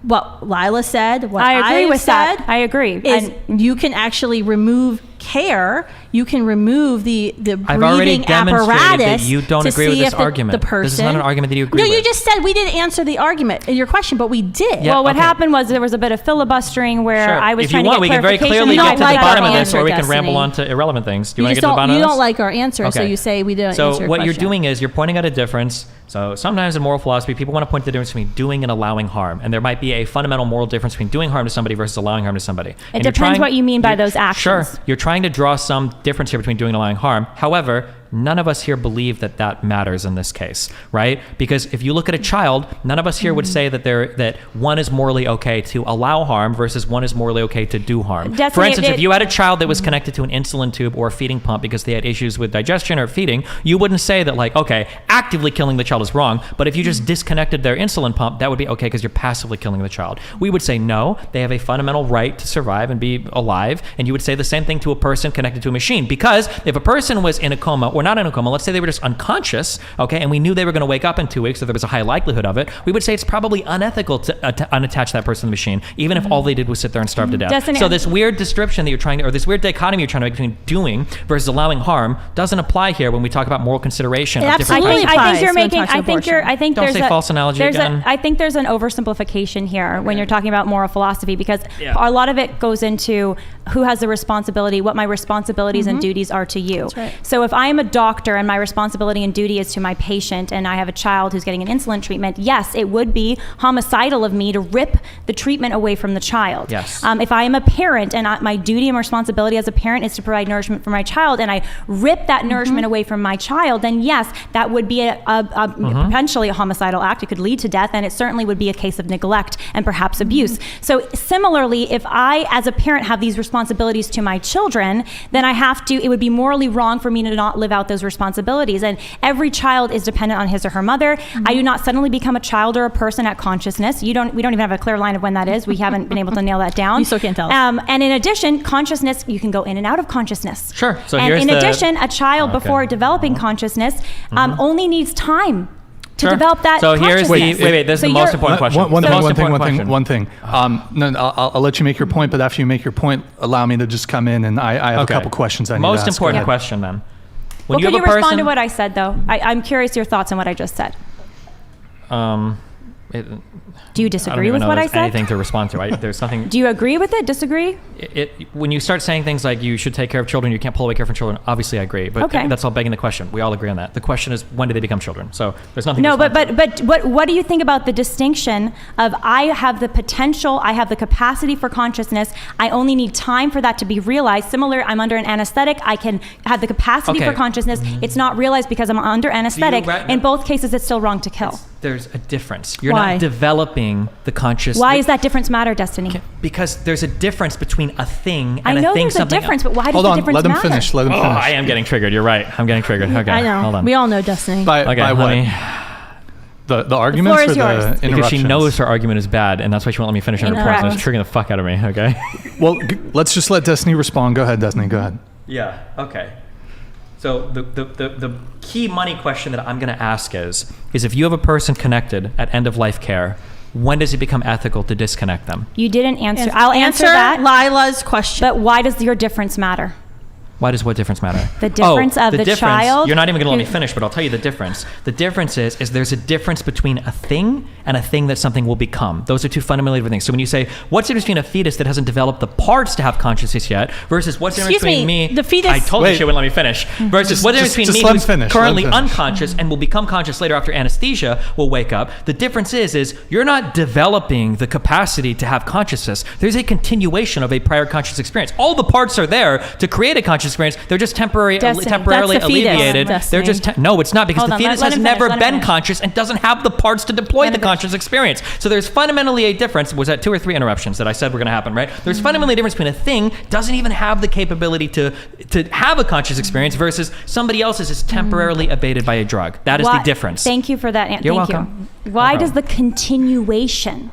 What Lila said, what I agree have with said, that. I agree. is And you can actually remove care. You can remove the I've already breathing demonstrated apparatus that you don't to agree with see this if argument. The person, This is not an argument that you agree No, you with. just said we didn't answer the argument in your question, but we did. Yeah. well, what okay. happened was there was a bit of filibustering where Sure. I was if trying you want, to we get can very clarification. clearly You get don't to like the bottom our of this, or answer, we can Destiny. ramble on to irrelevant things. Do you want to just get to the bottom you of this? don't like our answer, so Okay. you say we didn't So answer your what you're question. doing is you're pointing out a difference. So sometimes in moral philosophy, people want to point to the difference between doing and allowing harm. And there might be a fundamental moral difference between doing harm to somebody versus allowing harm to somebody. It depends what you mean by those actions. Sure. You're trying to draw some difference here between doing and allowing harm. However, none of us here believe that that matters in this case, right? Because if you look at a child, none of us here would say that one is morally okay to allow harm versus one is morally okay to do harm. Definitely, For instance, if you had a child that was connected to an insulin tube or a feeding pump because they had issues with digestion or feeding, you wouldn't say that like, okay, actively killing the child is wrong, but if you just disconnected their insulin pump, that would be okay because you're passively killing the child. We would say no, they have a fundamental right to survive and be alive, and you would say the same thing to a person connected to a machine, because if a person was in a coma or not in a coma, let's say they were just unconscious, okay, and we knew they were going to wake up in 2 weeks, or there was a high likelihood of it, we would say it's probably unethical to unattach that person to the machine, even if all they did was sit there and starve to death. So this weird description that you're trying to, or this weird dichotomy you're trying to make between doing versus allowing harm doesn't apply here when we talk about moral consideration of different kinds of I think you're making. I think Don't there's say false analogy again. I think there's an oversimplification here when you're talking about moral philosophy, because a lot of it goes into who has the responsibility, what my responsibilities and duties are to you. That's right. So if I am a doctor and my responsibility and duty is to my patient, and I have a child who's getting an insulin treatment, yes, it would be homicidal of me to rip the treatment away from the child. Yes. If I am a parent and my duty and responsibility as a parent is to provide nourishment for my child, and I rip that nourishment away from my child, then yes, that would be a potentially a homicidal act. It could lead to death, and it certainly would be a case of neglect and perhaps abuse. So similarly, if I as a parent have these responsibilities to my children, then it would be morally wrong for me to not live out those responsibilities. And every child is dependent on his or her mother. I do not suddenly become a child or a person at consciousness. We don't even have a clear line of when that is. We haven't been able to nail that down. You still can't tell us. And in addition, consciousness, you can go in and out of consciousness. Sure. So and here's in the- addition, a child before developing consciousness only needs time to develop that So here's consciousness. wait, this is So the most you're- important question. One The thing, most one thing, important one thing, question. one thing. No, I'll let you make your point, but after you make your point, allow me to just come in, and I have a couple questions I need to ask. Most important Go ahead. question then. Well, When can you you have a respond to person, what I said, though? I'm curious your thoughts on what I just said. Do you I don't disagree even with know what I there's said? anything to respond to. There's something. Do you agree with it? Disagree? When you start saying things like you should take care of children, you can't pull away care from children, obviously I agree. But Okay. that's all begging the question. We all agree on that. The question is, when do they become children? So there's nothing No, to respond to. but what do you think about the distinction of I have the potential, I have the capacity for consciousness, I only need time for that to be realized. Similar, I'm under an anesthetic, I can have the capacity Okay. for consciousness. It's not realized because I'm under anesthetic. In both cases, it's still wrong to kill. There's a difference. You're Why? not developing the conscious. Why does that difference matter, Destiny? Because there's a difference between a thing and I know a thing there's a something. difference, but why does Hold the on, difference let him matter? finish. Let him Oh, finish. I am getting triggered. You're right. I'm getting triggered. Okay. I know. Hold on. We all know Destiny. By what? honey. The arguments floor or is the yours. interruptions? Because she knows her argument is bad, and that's why she won't let me finish her point. Incorrect. So it's triggering the fuck out of me. Okay. Well, let's just let Destiny respond. Go ahead, Destiny. Go ahead. Yeah. Okay. So the key money question that I'm going to ask is if you have a person connected at end of life care, when does it become ethical to disconnect them? You didn't answer. I'll answer that. Lila's question. But why does your difference matter? Why does what difference matter? The difference of the child. You're not even going to let me finish, but I'll tell you the difference. The difference is there's a difference between a thing and a thing that something will become. Those are two fundamentally different things. So when you say, what's the difference between a fetus that hasn't developed the parts to have consciousness yet versus what's the difference Excuse between me, me? the fetus- I told you Wait. she wouldn't let me finish. Versus what's the difference just between let me him who's finish, currently let him finish. unconscious and will become conscious later after anesthesia will wake up. The difference is you're not developing the capacity to have consciousness. There's a continuation of a prior conscious experience. All the parts are there to create a conscious experience. They're just temporarily Destiny. temporarily That's the fetus, alleviated. Destiny. They're just no, it's not, because Hold the on, fetus let has him never finish, let him been finish. conscious and doesn't have the parts to deploy the him conscious experience. So there's fundamentally a difference. Was that 2 or 3 interruptions that I said were going to happen, right? There's fundamentally a difference between a thing doesn't even have the capability to have a conscious experience versus somebody else's is temporarily abated by a drug. That is the difference. Thank you for that. You're Thank welcome. you. Why No does the problem. continuation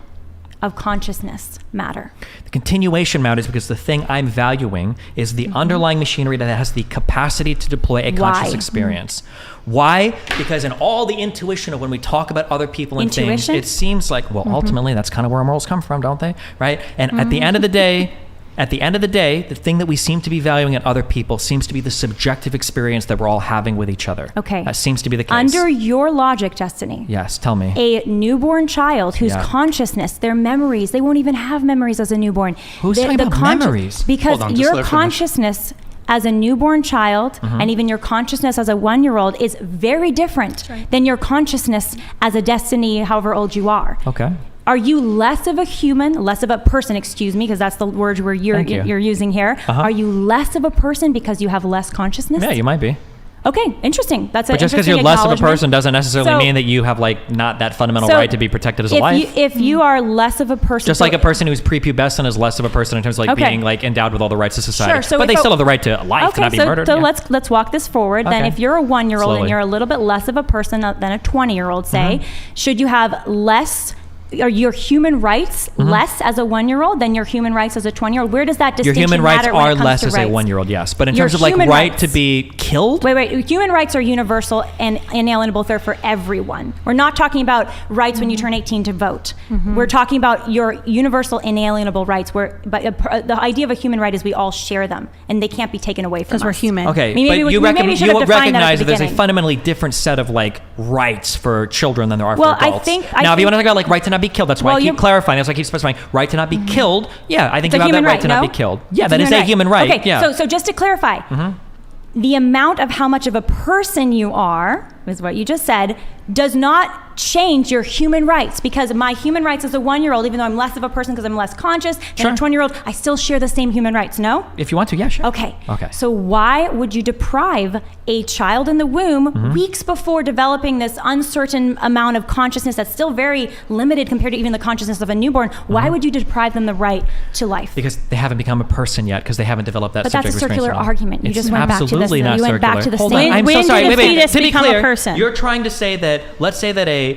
of consciousness matter? The continuation matters because the thing I'm valuing is the underlying machinery that has the capacity to deploy a conscious Why? experience. Why? Because in all the intuition of when we talk about other people and Intuition? things, it seems like, well, ultimately that's kind of where our morals come from, don't they? Right? And at the end of the day, the thing that we seem to be valuing in other people seems to be the subjective experience that we're all having with each other. Okay. That seems to be the case. Under your logic, Destiny, Yes, tell me. a newborn child whose Yeah. consciousness, their memories, they won't even have memories as a newborn. Who's talking about memories? Because Hold on, just your let her finish. consciousness as a newborn child, and even your consciousness as a 1-year-old is very different than your consciousness as a destiny, however old you are. Okay. Are you less of a human, less of a person, excuse me, because that's the word you're using here. Are you less of a person because you have less consciousness? Yeah, you might be. Okay, interesting. That's an But just because interesting you're less of a acknowledgement. person doesn't necessarily So- mean that you have like not that fundamental So right to be protected as a life. If you are less of a person, Just like a person who's prepubescent is less of a person in terms of like Okay. being like endowed with all the rights of society. Sure, so but they if- still have the right to life, to not be murdered. So Yeah. let's walk this forward. Then Okay. if you're a 1-year-old Slowly. and you're a little bit less of a person than a 20-year-old, say, should you have less? Are your human rights less as a 1-year-old than your human rights as a 20-year-old? Where does that Your distinction human rights matter when are it comes less to as a rights? 1-year-old, yes. But in Your terms of like human right rights. to be killed, Wait. Human rights are universal and inalienable. They're for everyone. We're not talking about rights when you turn 18 to vote. We're talking about your universal inalienable rights. But the idea of a human right is we all share them, and they can't be taken away from us. Because we're human. okay, Maybe but we- you, maybe we should you have defined that at recognize the that there's a beginning. fundamentally different set of like rights for children than there are Well, for I adults. think- Now, if you think- want to talk about like right to not be killed, that's why Well, I keep you- clarifying. That's why I keep specifying right to not be killed. Yeah, I think It's you a have that human right to not no? be killed. Yeah, It's that is a human right. Okay, Yeah. so just to clarify, the amount of how much of a person you are, is what you just said, does not change your human rights, because my human rights as a 1-year-old, even though I'm less of a person because I'm less conscious than Sure. a 20-year-old, I still share the same human rights, no? If you want to, yeah, sure. Okay. Okay. So why would you deprive a child in the womb weeks before developing this uncertain amount of consciousness that's still very limited compared to even the consciousness of a newborn? Why would you deprive them the right to life? Because they haven't become a person yet, because they haven't developed that But that's a subjective experience circular at all. argument. You It's just went back to this. absolutely not You went back circular. to the Hold same- on, I'm When so sorry. did a Wait, fetus to be become a clear, person? you're trying to say that, let's say that a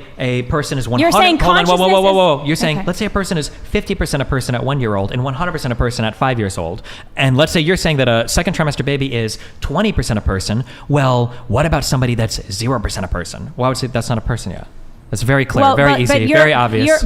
person is 100. You're saying hold on, whoa. consciousness You're saying, okay. let's say a person is 50% a person at 1-year-old and 100% a person at 5 years old. And let's say you're saying that a second trimester baby is 20% a person. Well, what about somebody that's 0% a person? Well, I would say that's not a person yet. That's very clear, very easy, very obvious.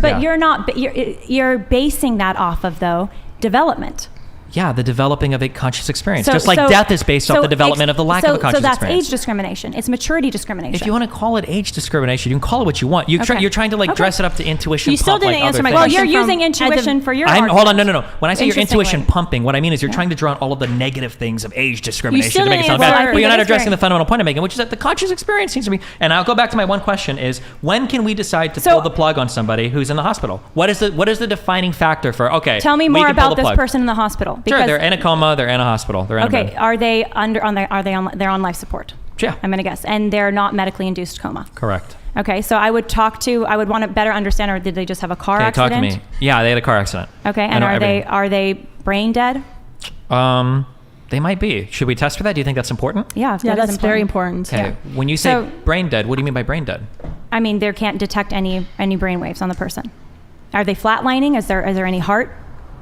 You're basing that off of, though, development. Yeah, the developing of a conscious experience. So- Just like so- death is based off so the development of the lack of a conscious So that's experience. age discrimination. It's maturity discrimination. If you want to call it age discrimination, you can call it what you want. Okay. You're trying to like Okay. dress it up to intuition. You still pump, didn't like answer other my things. well, question. you're from- using intuition for your Hold argument. on, no. When I say your Interestingly. intuition pumping, what I mean is you're trying to draw on all of the negative things of age discrimination still to make it didn't sound answer- bad. Well, I But you're think not that is addressing very- the fundamental point I'm making, which is that the conscious experience seems to be. And I'll go back to my one question: is when can we decide to So- pull the plug on somebody who's in the hospital? What is the defining factor for okay? Tell me we more can pull about the this plug? person in the hospital. Sure, they're in a coma. They're in a hospital. They're in a Okay, bed. are they they're on life support? Yeah. I'm going to guess, and they're not medically induced coma. Correct. Okay, so I would want to better understand, or did they just have a car Okay, talk accident? to me. Yeah, they had a car accident. Okay, I and know are everything. they brain dead? They might be. Should we test for that? Do you think that's important? Yeah, Yeah, that is that's very important. Okay. When you say So- brain dead, what do you mean by brain dead? I mean, they can't detect any brain waves on the person. Are they flatlining? Is there any heart?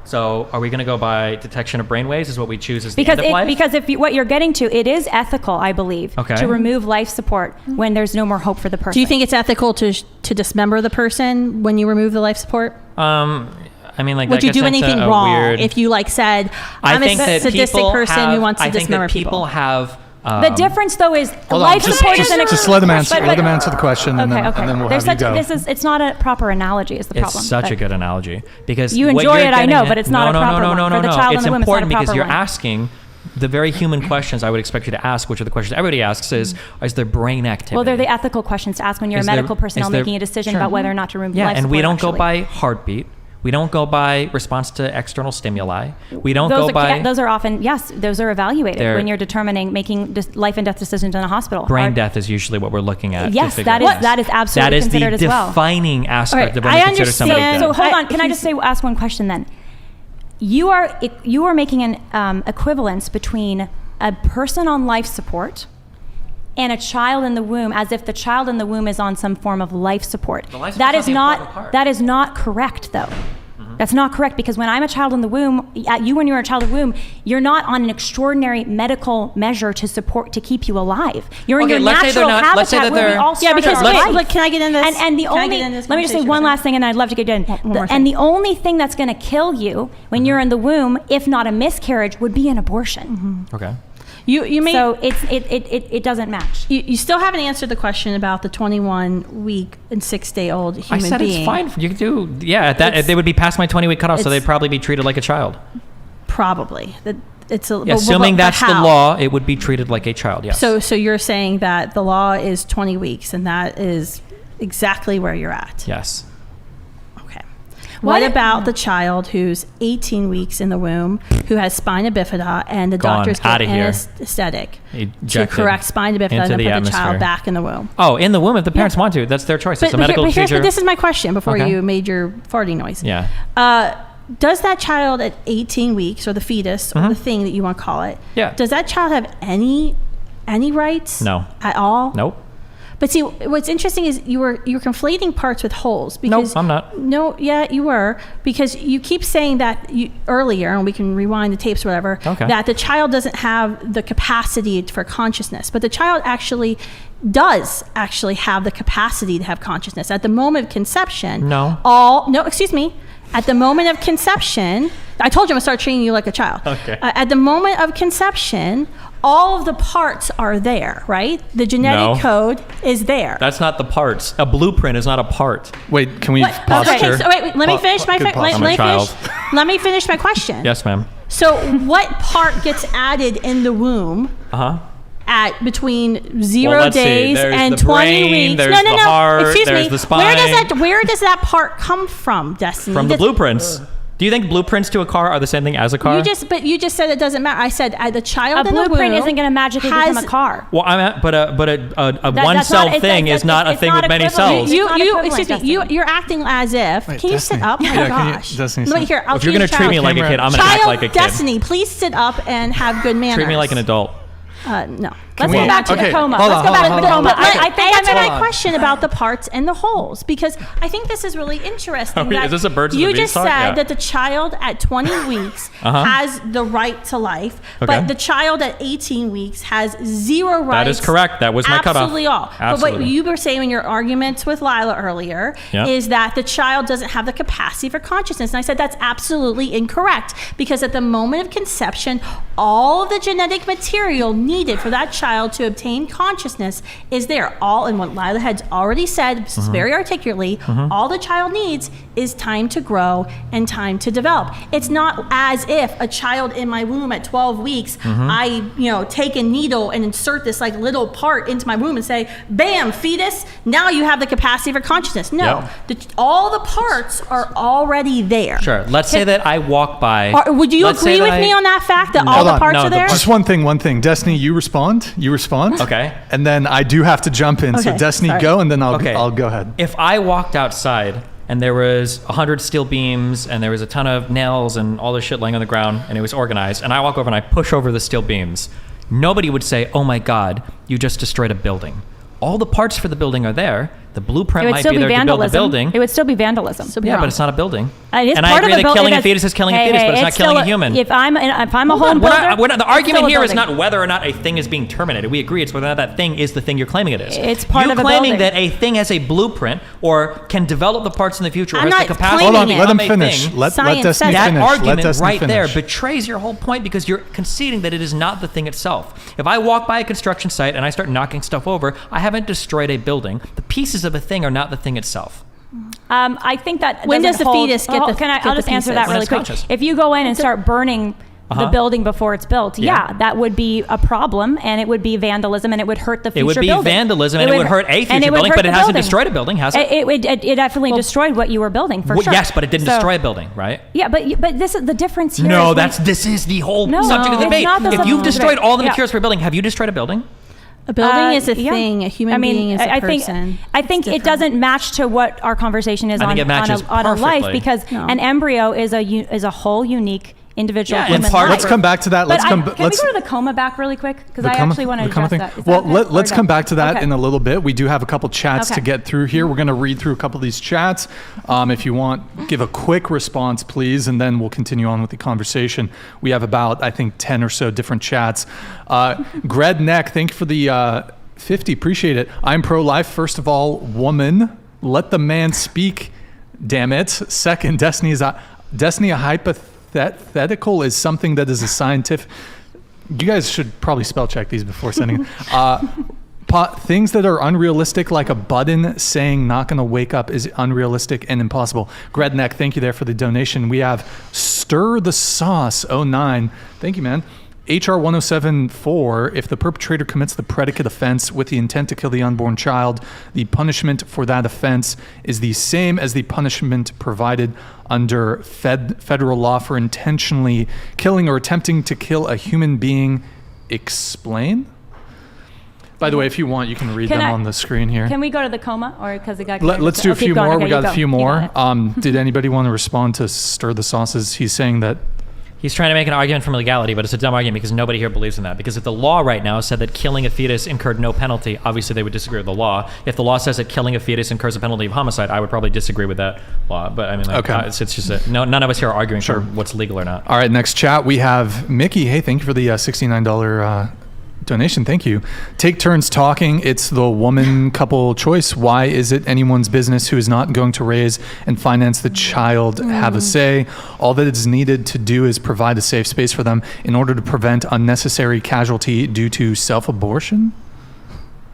So, are we going to go by detection of brain waves? Is what we choose as the end of life? Because what you're getting to, it is ethical, I believe, Okay. to remove life support when there's no more hope for the person. Do you think it's ethical to dismember the person when you remove the life support? I mean, like, Would that you gets do into anything a wrong weird- if you like said, I I'm a think that sadistic people person have, who wants to I think dismember that people have. the difference, though, is Hold on, life support is an just let them answer. but- Let them answer the question, and Okay, then okay. and then we'll There's have you such go. it's not a proper analogy. Is the problem? It's such but- a good analogy because You what enjoy you're it, I getting know, at- but it's not a proper no, one. no, For the no. child in It's the womb, it's not a important because proper you're one. asking the very human questions I would expect you to ask, which are the questions everybody asks: is there brain activity? Well, they're the ethical questions to ask when you're Is a there- medical personnel is there- making a decision Sure. about whether or not to remove Yeah, life and we support, don't go actually. by heartbeat. We don't go by response to external stimuli. We don't go by Those are often, yes, those are evaluated They're- when you're determining making life and death decisions in a hospital. brain Are- death is usually what we're looking at. Yes, to figure that out is- this. that is absolutely that is considered the as well. defining aspect All right, of when I we consider somebody understand. dead. So hold on, can I just ask one question then? You are making an equivalence between a person on life support and a child in the womb, as if the child in the womb is on some form of life support. The life That support's is not the important part. that is not correct, though. That's not correct, because when I'm a child in the womb, when you're a child in the womb, you're not on an extraordinary medical measure to keep you alive. You're in Okay, your let's say they're natural not- let's say habitat that where we they're- all Yeah, started because our let's- life. look, can I get into this? And the Can I only, get into this let me just say conversation one for a last thing, and I'd love to get in. more thing. And the only thing that's going to kill you when you're in the womb, if not a miscarriage, would be an abortion. Okay. You may So it doesn't match. you still haven't answered the question about the 21-week and 6-day-old human I said being. it's fine. You could do, yeah, at that It's- they would be past my 20-week cutoff, so it's- they'd probably be treated like a child. Probably. it's a assuming but that's the how? law, it would be treated like a child. Yes. So you're saying that the law is 20 weeks, and that is exactly where you're at. Yes. Okay. What about the child who's 18 weeks in the womb, who has spina bifida, and the Gone. doctors Outta get here. anesthetic to Ejected correct spina bifida into and then the put the atmosphere. child back in the womb? Oh, in the womb if the parents want to. That's their choice. It's a medical procedure. This is my question before Okay. you made your farting noise. Yeah. Does that child at 18 weeks, or the fetus, or the thing that you want to call it, Yeah. does that child have any rights? No. At all? Nope. But see, what's interesting is you were conflating parts with wholes. Because Nope, I'm not. No, yeah, you were, because you keep saying that earlier, and we can rewind the tapes or whatever, Okay. that the child doesn't have the capacity for consciousness, but the child does actually have the capacity to have consciousness at the moment of conception. No. Excuse me. At the moment of conception, I told you I'm gonna start treating you like a child. Okay. At the moment of conception, all of the parts are there, right? The genetic No. code is there. That's not the parts. A blueprint is not a part. Wait, can we What? pause? Okay, Sure. so wait, let me finish my Good pause. I'm a child. let me finish my question. Yes, ma'am. So what part gets added in the womb Uh-huh. at between 0 Well, let's see. days There's and the 20 brain, weeks? there's the heart, Excuse there's me. the spine. Where does that part come from, Destiny? From the blueprints. Do you think blueprints to a car are the same thing as a car? You just said it doesn't matter. I said the child A in the womb blueprint isn't going to magically become a car. Well, but a one that's cell not- it's- thing it's- is not a it's thing not with many equivalent. cells. You, It's not you, equivalent, excuse me. Destiny. You're acting as if. Wait, Can you Destiny. sit up? Oh my Yeah, can you- gosh. Destiny, Let me sit. hear. I'll If you're treat gonna treat me child. like a kid, I'm gonna act Child like a kid. Destiny, please sit up and have good manners. Treat me like an adult. No. Let's we- go back to okay, the coma. hold Let's on, go back hold to the on, coma. hold on. I think answer I'm my gonna. question about the parts and the holes, because I think this is really interesting. Wait, that is this a birds and you the bees just talk? said Yeah. that the child at 20 weeks has the right to life, Okay. but the child at 18 weeks has zero rights. That is correct. That was my cutoff. Absolutely all. But what Absolutely. you were saying in your arguments with Lila earlier Yeah. is that the child doesn't have the capacity for consciousness. And I said that's absolutely incorrect, because at the moment of conception, all of the genetic material needed for that child to obtain consciousness is there. And what Lila had already said very articulately, all the child needs is time to grow and time to develop. It's not as if a child in my womb at 12 weeks, I take a needle and insert this like little part into my womb and say, bam, fetus, now you have the capacity for consciousness. No, all the parts are already there. Sure. Let's say that I walk by. Would you let's say agree that with me on that fact that all Hold the on. parts No, are the there? parts- Just one thing. Destiny, you respond. Okay. And then I do have to jump in. So Okay, Destiny, sorry. go, and then Okay. I'll go ahead. If I walked outside and there was 100 steel beams and there was a ton of nails and all this shit laying on the ground and it was organized, and I walk over and I push over the steel beams, nobody would say, "Oh my God, you just destroyed a building." All the parts for the building are there. The blueprint It would might still be be there to build the vandalism. building. It would still be vandalism. So be Yeah, wrong. but it's not a building. It is and part I of agree the that building. killing a fetus is killing a fetus, but it's not killing a human. If I'm a Hold home on, builder, the it's argument still a here is building. not whether or not a thing is being terminated. We agree it's whether or not that thing is the thing you're claiming it is. It's part you of a claiming building. that a thing has a blueprint or can develop the parts in the future or I'm has the not capacity claiming Hold on, it. to let him become a finish. thing. Let Science Destiny says That finish. argument Let Destiny right there finish. betrays your whole point because you're conceding that it is not the thing itself. If I walk by a construction site and I start knocking stuff over, I haven't destroyed a building. The pieces of a thing are not the thing itself. I think that When doesn't does the hold- fetus get Oh, the- Can I? get I'll the just answer pieces? that When really it's quick. conscious. If you go in and start burning the building before it's built, yeah, that would be a problem, and it would be vandalism, and it would hurt the future It would be building. vandalism and it would hurt a and future it would building, hurt but it the hasn't building. destroyed a building, has it? It definitely destroyed what you were building for Well, sure. yes, but it didn't So- destroy a building, right? Yeah, but this is the difference here. No, is when- this is the whole No, subject of the it's debate. not the If subject you've of the destroyed debate. all the Yeah. materials for a building, have you destroyed a building? A building is a yeah. thing. A human being is a person. I think It's it doesn't match to what our conversation is I think on it matches a life, perfectly. because No. an embryo is a whole unique individual Yeah, human and part- life. Let's come back to that. But Can we go to the coma back really quick? Because I actually want to the coma address thing? that. Is Well, that okay? let's Or come no? back to that Okay. in a little bit. We do have a couple chats to Okay. get through here. We're going to read through a couple of these chats. If you want, give a quick response, please, and then we'll continue on with the conversation. We have about, I think, 10 or so different chats. Gred Neck, thank you for the 50. Appreciate it. I'm pro-life. First of all, woman, let the man speak. Damn it. Second, Destiny, a hypothetical is something that is a scientific. You guys should probably spell check these before sending it. Things that are unrealistic, like a button saying not going to wake up, is unrealistic and impossible. Gredneck, thank you there for the donation. We have Stir the Sauce 09. Thank you, man. HR 1074, if the perpetrator commits the predicate offense with the intent to kill the unborn child, the punishment for that offense is the same as the punishment provided under federal law for intentionally killing or attempting to kill a human being. Explain? By the way, if you want, you can read them on the screen here. Can we go to the coma, or because it got? Let's do a few more. Okay, we got a few more. go. Did anybody want to respond to Stir the Sauces? He's saying that He's trying to make an argument for legality, but it's a dumb argument because nobody here believes in that. Because if the law right now said that killing a fetus incurred no penalty, obviously they would disagree with the law. If the law says that killing a fetus incurs a penalty of homicide, I would probably disagree with that law. But I mean, like, okay. It's just none of us here are arguing for what's legal or not. All right, next chat we have Mickey. Hey, thank you for the $69 donation. Thank you. Take turns talking. It's the woman couple choice. Why is it anyone's business who is not going to raise and finance the child have a say? All that is needed to do is provide a safe space for them in order to prevent unnecessary casualty due to self-abortion.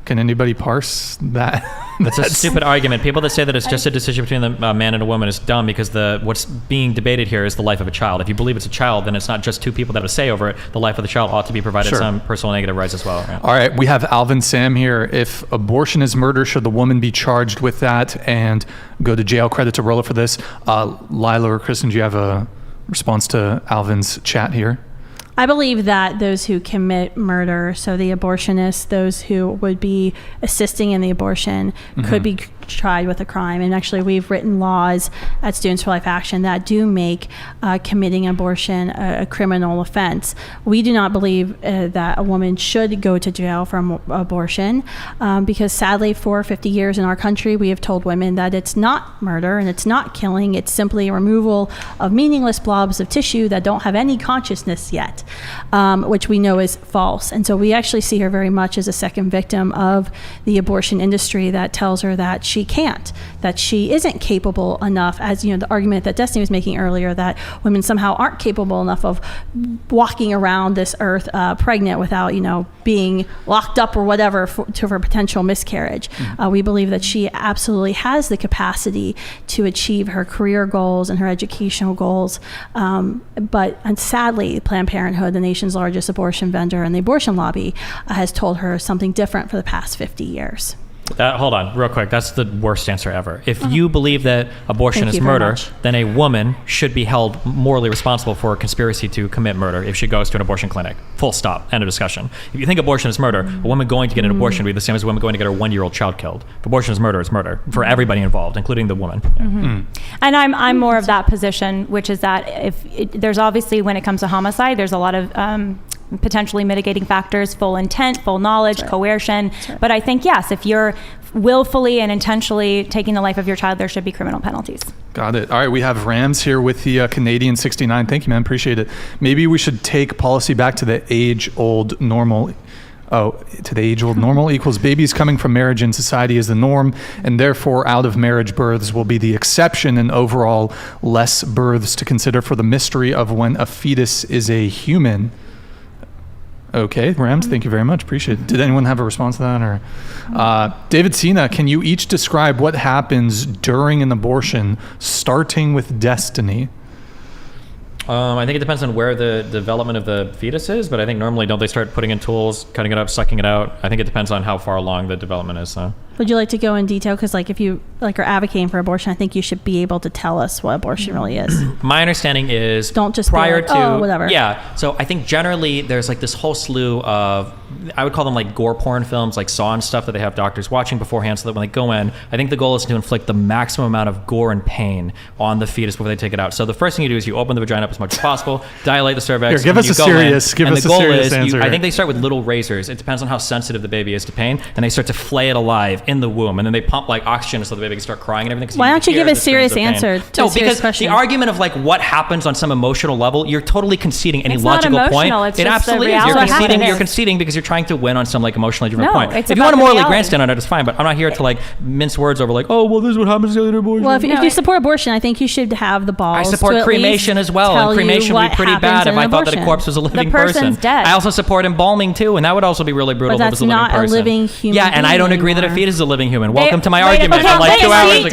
Can anybody parse that? That's a stupid argument. People that say that it's just a decision between a man and a woman is dumb because what's being debated here is the life of a child. If you believe it's a child, then it's not just two people that have a say over it. The life of the child ought to be provided some personal negative rights as well. Right? All right, we have Alvin Sam here. If abortion is murder, should the woman be charged with that and go to jail? Credit to Rolla for this. Lila or Kristan, do you have a response to Alvin's chat here? I believe that those who commit murder, so the abortionists, those who would be assisting in the abortion, could be tried with a crime. And actually, we've written laws at Students for Life Action that do make committing abortion a criminal offense. We do not believe that a woman should go to jail for abortion because sadly, for 50 years in our country, we have told women that it's not murder and it's not killing. It's simply a removal of meaningless blobs of tissue that don't have any consciousness yet, which we know is false. And so we actually see her very much as a second victim of the abortion industry that tells her that she can't, that she isn't capable enough, as you know, the argument that Destiny was making earlier, that women somehow aren't capable enough of walking around this earth pregnant without, you know, being locked up or whatever for potential miscarriage. We believe that she absolutely has the capacity to achieve her career goals and her educational goals. But sadly, Planned Parenthood, the nation's largest abortion vendor, and the abortion lobby has told her something different for the past 50 years. Hold on, real quick. That's the worst answer ever. If you believe that abortion is murder, then a woman should be held morally responsible for a conspiracy to commit murder if she goes to an abortion clinic. Full stop. End of discussion. If you think abortion is murder, a woman going to get an abortion would be the same as a woman going to get her 1-year-old child killed. If abortion is murder, it's murder for everybody involved, including the woman. And I'm more of that position, which is that there's obviously, when it comes to homicide, there's a lot of potentially mitigating factors, full intent, full knowledge, coercion. But I think, yes, if you're willfully and intentionally taking the life of your child, there should be criminal penalties. Got it. All right, we have Rams here with the Canadian 69. Thank you, man. Appreciate it. Maybe we should take policy back to the age-old normal. To the age-old normal equals babies coming from marriage in society is the norm, and therefore out-of-marriage births will be the exception, and overall less births to consider for the mystery of when a fetus is a human. Okay, Rams, thank you very much. Appreciate it. Did anyone have a response to that? Or David Sina, can you each describe what happens during an abortion, starting with Destiny? I think it depends on where the development of the fetus is, but I think normally don't they start putting in tools, cutting it up, sucking it out? I think it depends on how far along the development is. So. Would you like to go in detail? Because if you are advocating for abortion, I think you should be able to tell us what abortion really is. My understanding is don't just prior be to whatever. Yeah. So I think generally there's this whole slew of, I would call them gore porn films, like Saw and stuff, that they have doctors watching beforehand, so that when they go in, I think the goal is to inflict the maximum amount of gore and pain on the fetus before they take it out. So the first thing you do is you open the vagina up as much as possible, dilate the cervix. Here, give us a serious answer. I think they start with little razors. It depends on how sensitive the baby is to pain, and they start to flay it alive in the womb, and then they pump oxygen so the baby they can start crying and everything. 'Cause Why don't you hear give a the screams serious of pain. answer to No, a serious because question? the argument of like what happens on some emotional level, you're totally conceding any It's not logical point. emotional, it's It just the absolutely is. You're reality. conceding. It You're is. conceding because you're trying to win on some like emotionally different No, point. it's If you about want to the morally reality. grandstand on it, it's fine. But I'm not here to like mince words over like, oh well, this is what happens to the other boys. Well, if No, you it- support abortion, I think you should have the balls. I to support at cremation least as well, tell and cremation you would be what pretty happens bad if in I an thought that a abortion. corpse was a living person's person. dead. I also support embalming too, and that would also be really brutal But if it was a living that's not a person. living human Yeah, and I don't being agree that a anymore. fetus is a living human. Welcome to my wait, argument okay, from like wait, 2 see, hours ago.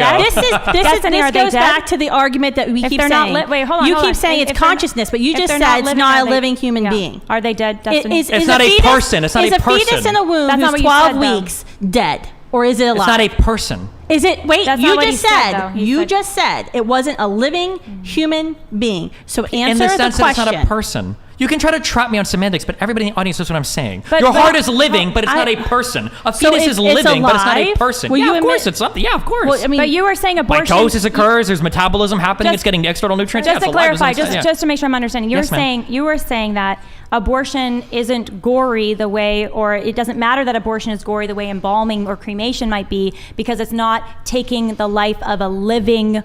Destiny, are This they goes dead? back to the argument that we If keep they're not saying. wait, hold on, you hold keep on. saying If it's they're not- consciousness, but you if just they're said it's living, not are a they- living human yeah. being. Are they dead, Destiny? Is It's a not a fetus- person. It's not is a a fetus person. in a womb That's not who's what you 12 said, though. weeks dead, or is it alive? It's not a person. Is it? Wait, That's you not what just he said, said. though. He You said- just said it wasn't a living human being. So answer In the sense the that it's question. not a person. You can try to trap me on semantics, but everybody in the audience knows what I'm saying. But- Your but- heart is living, but it's I- not a person. A So fetus it's is living, but it's not a alive? person. Will Yeah, you of admit- course it's something. Yeah, of course. Well, I mean, But you were saying abortion. Mitosis occurs. There's metabolism happening. Just- It's getting external nutrients. Just yeah, to it's alive, clarify, it's not- yeah. just to make sure I'm understanding, Yes, ma'am. you were saying that abortion isn't gory the way, or it doesn't matter that abortion is gory the way embalming or cremation might be, because it's not taking the life of a living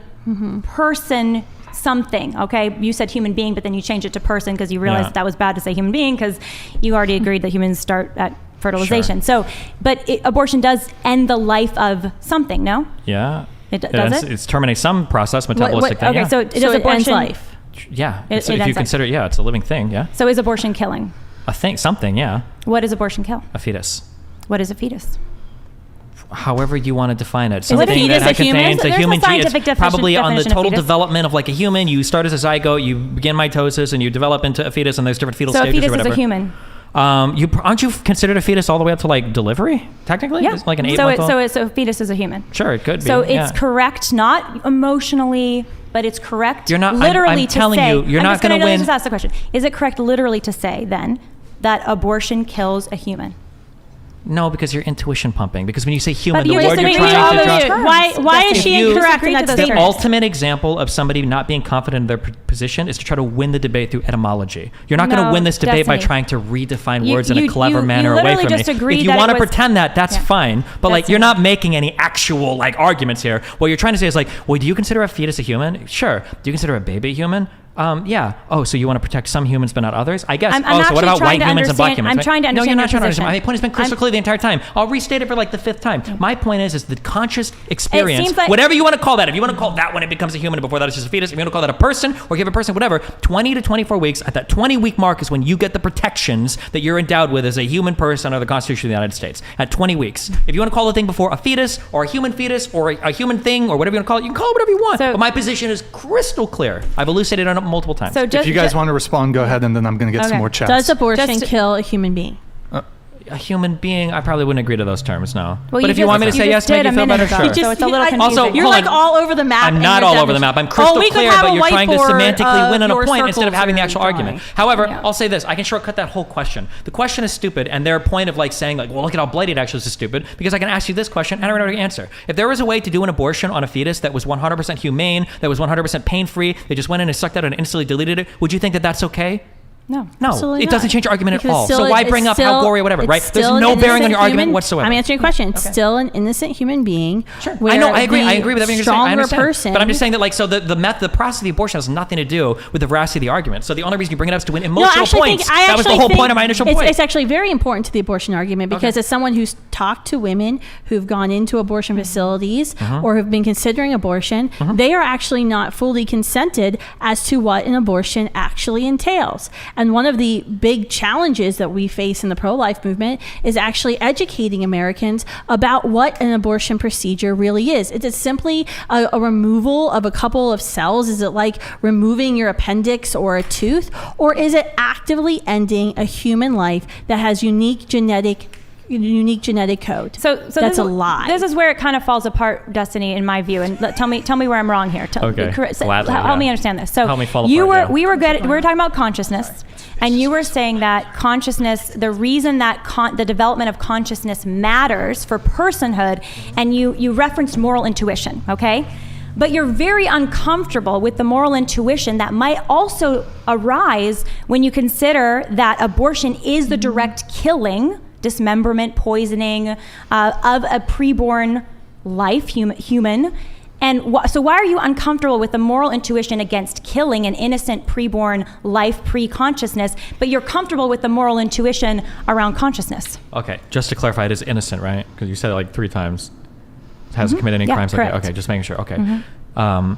person. Something, okay? You said human being, but then you changed it to person because you realized Yeah. that was bad to say human being because you already agreed that humans start at fertilization. So, but abortion does end the life of something, no? Yeah. Does ends- it? It's terminating some process, metabolistic thing. Okay, yeah. so it does so it abortion. ends life. Yeah. It If ends you life. consider it, yeah, it's a living thing. Yeah. So is abortion killing? A thing, something. Yeah. What does abortion kill? A fetus. What is a fetus? However you want to define it. a Something fetus that a human? contains a There's a human gene. It's scientific probably on the definition of total fetus. development of like a human. You start as a zygote, you begin mitosis, and you develop into a fetus, and there's different fetal So a stages fetus or is whatever. a human. Aren't you considered a fetus all the way up to like delivery? Technically, Yeah. It's like an 8 so month old. so a fetus is a human. Sure, it could be. So it's yeah. correct, not emotionally, but it's correct. You're not- I'm literally to telling say. you, you're I'm not just gonna gonna win. Just ask the question: is it correct literally to say then that abortion kills a human? No, because you're intuition pumping. Because when you say human, But the you word just you're agreed trying to all to those draw. terms. Why is If she you incorrect in disagree that to those The statement? terms. ultimate example of somebody not being confident in their position is to try to win the debate through etymology. You're not going to No, win this debate by Destiny. trying to redefine You- words in a you- clever you manner away literally from just me. agreed If you that want to it was- pretend that, that's Yeah. fine. But like, Destiny. you're not making any actual like arguments here. What you're trying to say is like, well, do you consider a fetus a human? Sure. Do you consider a baby a human? Yeah. Oh, so you want to protect some humans but not others? I guess. I'm So what actually about trying white to humans and black understand- humans? I'm trying to No, you're understand not your trying to understand. position. My point has been crystal clear the entire time. I'll restate it for like the 5th time. My point is the conscious experience, seems like- whatever you want to call that. If you want to call that when it becomes a human, before that it's just a fetus. If you want to call that a person or give a person whatever, 20 to 24 weeks. At that 20-week mark is when you get the protections that you're endowed with as a human person under the Constitution of the United States. At 20 weeks. If you want to call the thing before a fetus or a human fetus or a human thing or whatever you want to call it, you can call it whatever you want. So- but my position is crystal clear. I've elucidated on it multiple times. So If you guys want to respond, go ahead, and then I'm going to get some Okay. more chats. Does abortion Just- kill a human being? a human being, I probably wouldn't agree to those terms, no. Well, but if you just- want me to say yes, just make did you a feel minute better, ago. sure. So it's a little I- confusing. Also, You're hold like on. all over the map. I'm in not your all over the map. I'm crystal we could clear, have but a you're trying to whiteboard semantically win on a your point instead of circles having the you're actual drawing. argument. However, Yeah. I'll say this. I can shortcut that whole question. The question is stupid, and their point of like saying like, well, look at how blighted actually is stupid, because I can ask you this question and I don't know the answer. If there was a way to do an abortion on a fetus that was 100% humane, that was 100% pain-free, they just went in and sucked out and instantly deleted it, would you think that that's okay? No. No, Absolutely it doesn't not. change your argument at Because all. still So why it's bring up how still- gory or whatever, it's right? There's still no an bearing on your innocent argument human- whatsoever. I'm answering your question. It's Okay. still an innocent human being. Sure. Where I know. I agree. the I agree with everything you're saying. I stronger understand. person. But I'm just saying that, like, so the process of the abortion has nothing to do with the veracity of the argument. So the only reason you bring it up is to win No, I emotional actually points. think That was the whole point of my initial point. It's actually very important to the abortion argument because Okay. as someone who's talked to women who've gone into abortion facilities or have been considering abortion, they are actually not fully consented as to what an abortion actually entails. And one of the big challenges that we face in the pro-life movement is actually educating Americans about what an abortion procedure really is. Is it simply a removal of a couple of cells? Is it like removing your appendix or a tooth? Or is it actively ending a human life that has unique genetic code? So that's this a is- lie. This is where it kind of falls apart, Destiny, in my view. And tell me where I'm wrong here. Okay. Gladly, help yeah. me understand this. So Help me fall you apart, were yeah. we were talking about consciousness, and you were saying that consciousness, the reason that the development of consciousness matters for personhood, and you referenced moral intuition, okay? But you're very uncomfortable with the moral intuition that might also arise when you consider that abortion is the direct killing, dismemberment, poisoning of a preborn life, human. And so why are you uncomfortable with the moral intuition against killing an innocent preborn life pre-consciousness, but you're comfortable with the moral intuition around consciousness? Okay, just to clarify, it is innocent, right? Because you said it like 3 times. Hasn't committed any crimes. Correct. Okay, just making sure. Okay. I'm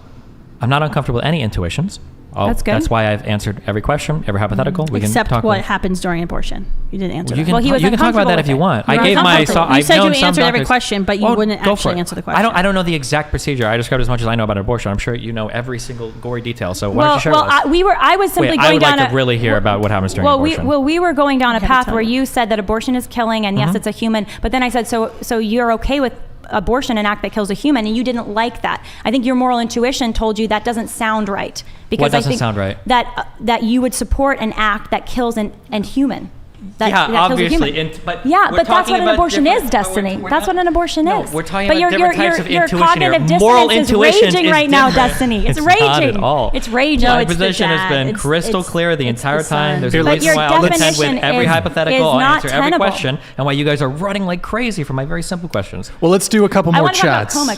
not uncomfortable with any intuitions. That's good. That's why I've answered every question, every hypothetical. We Except can talk what about. happens during abortion. You didn't answer You that. can, he was you can talk about that uncomfortable if you with it. want. You're I gave my. uncomfortable. You said you known some answered every doctors- question, but you Well, wouldn't go for actually it. answer the question. I don't know the exact procedure. I described as much as I know about abortion. I'm sure you know every single gory detail. So why don't you share with us? I was simply Wait, going I would down like to really hear about what happens during abortion. we were going down a have to path tell where you. you said that abortion is killing, and yes, it's a human. But then I said, so you're okay with abortion, an act that kills a human, and you didn't like that. I think your moral intuition told you that doesn't sound right. Because What doesn't I think sound right? That you would support an act that kills an human. That kills a obviously. human. But Yeah, we're but that's talking what an about abortion different- is, Destiny. we're That's not- what an abortion No, is. we're talking but about different types of your intuition here. cognitive Moral dissonance intuition is raging is right now, different. Destiny. It's It's raging. not at all. It's raging. No, My it's the position has dad. been It's- crystal it's- clear the it's entire the time. son. There's a But reason your why I'll attend with definition every is hypothetical. I'll not answer every tenable. question, and why you guys are running like crazy for my very simple questions. Well, let's do a couple I more want to talk about chats. coma.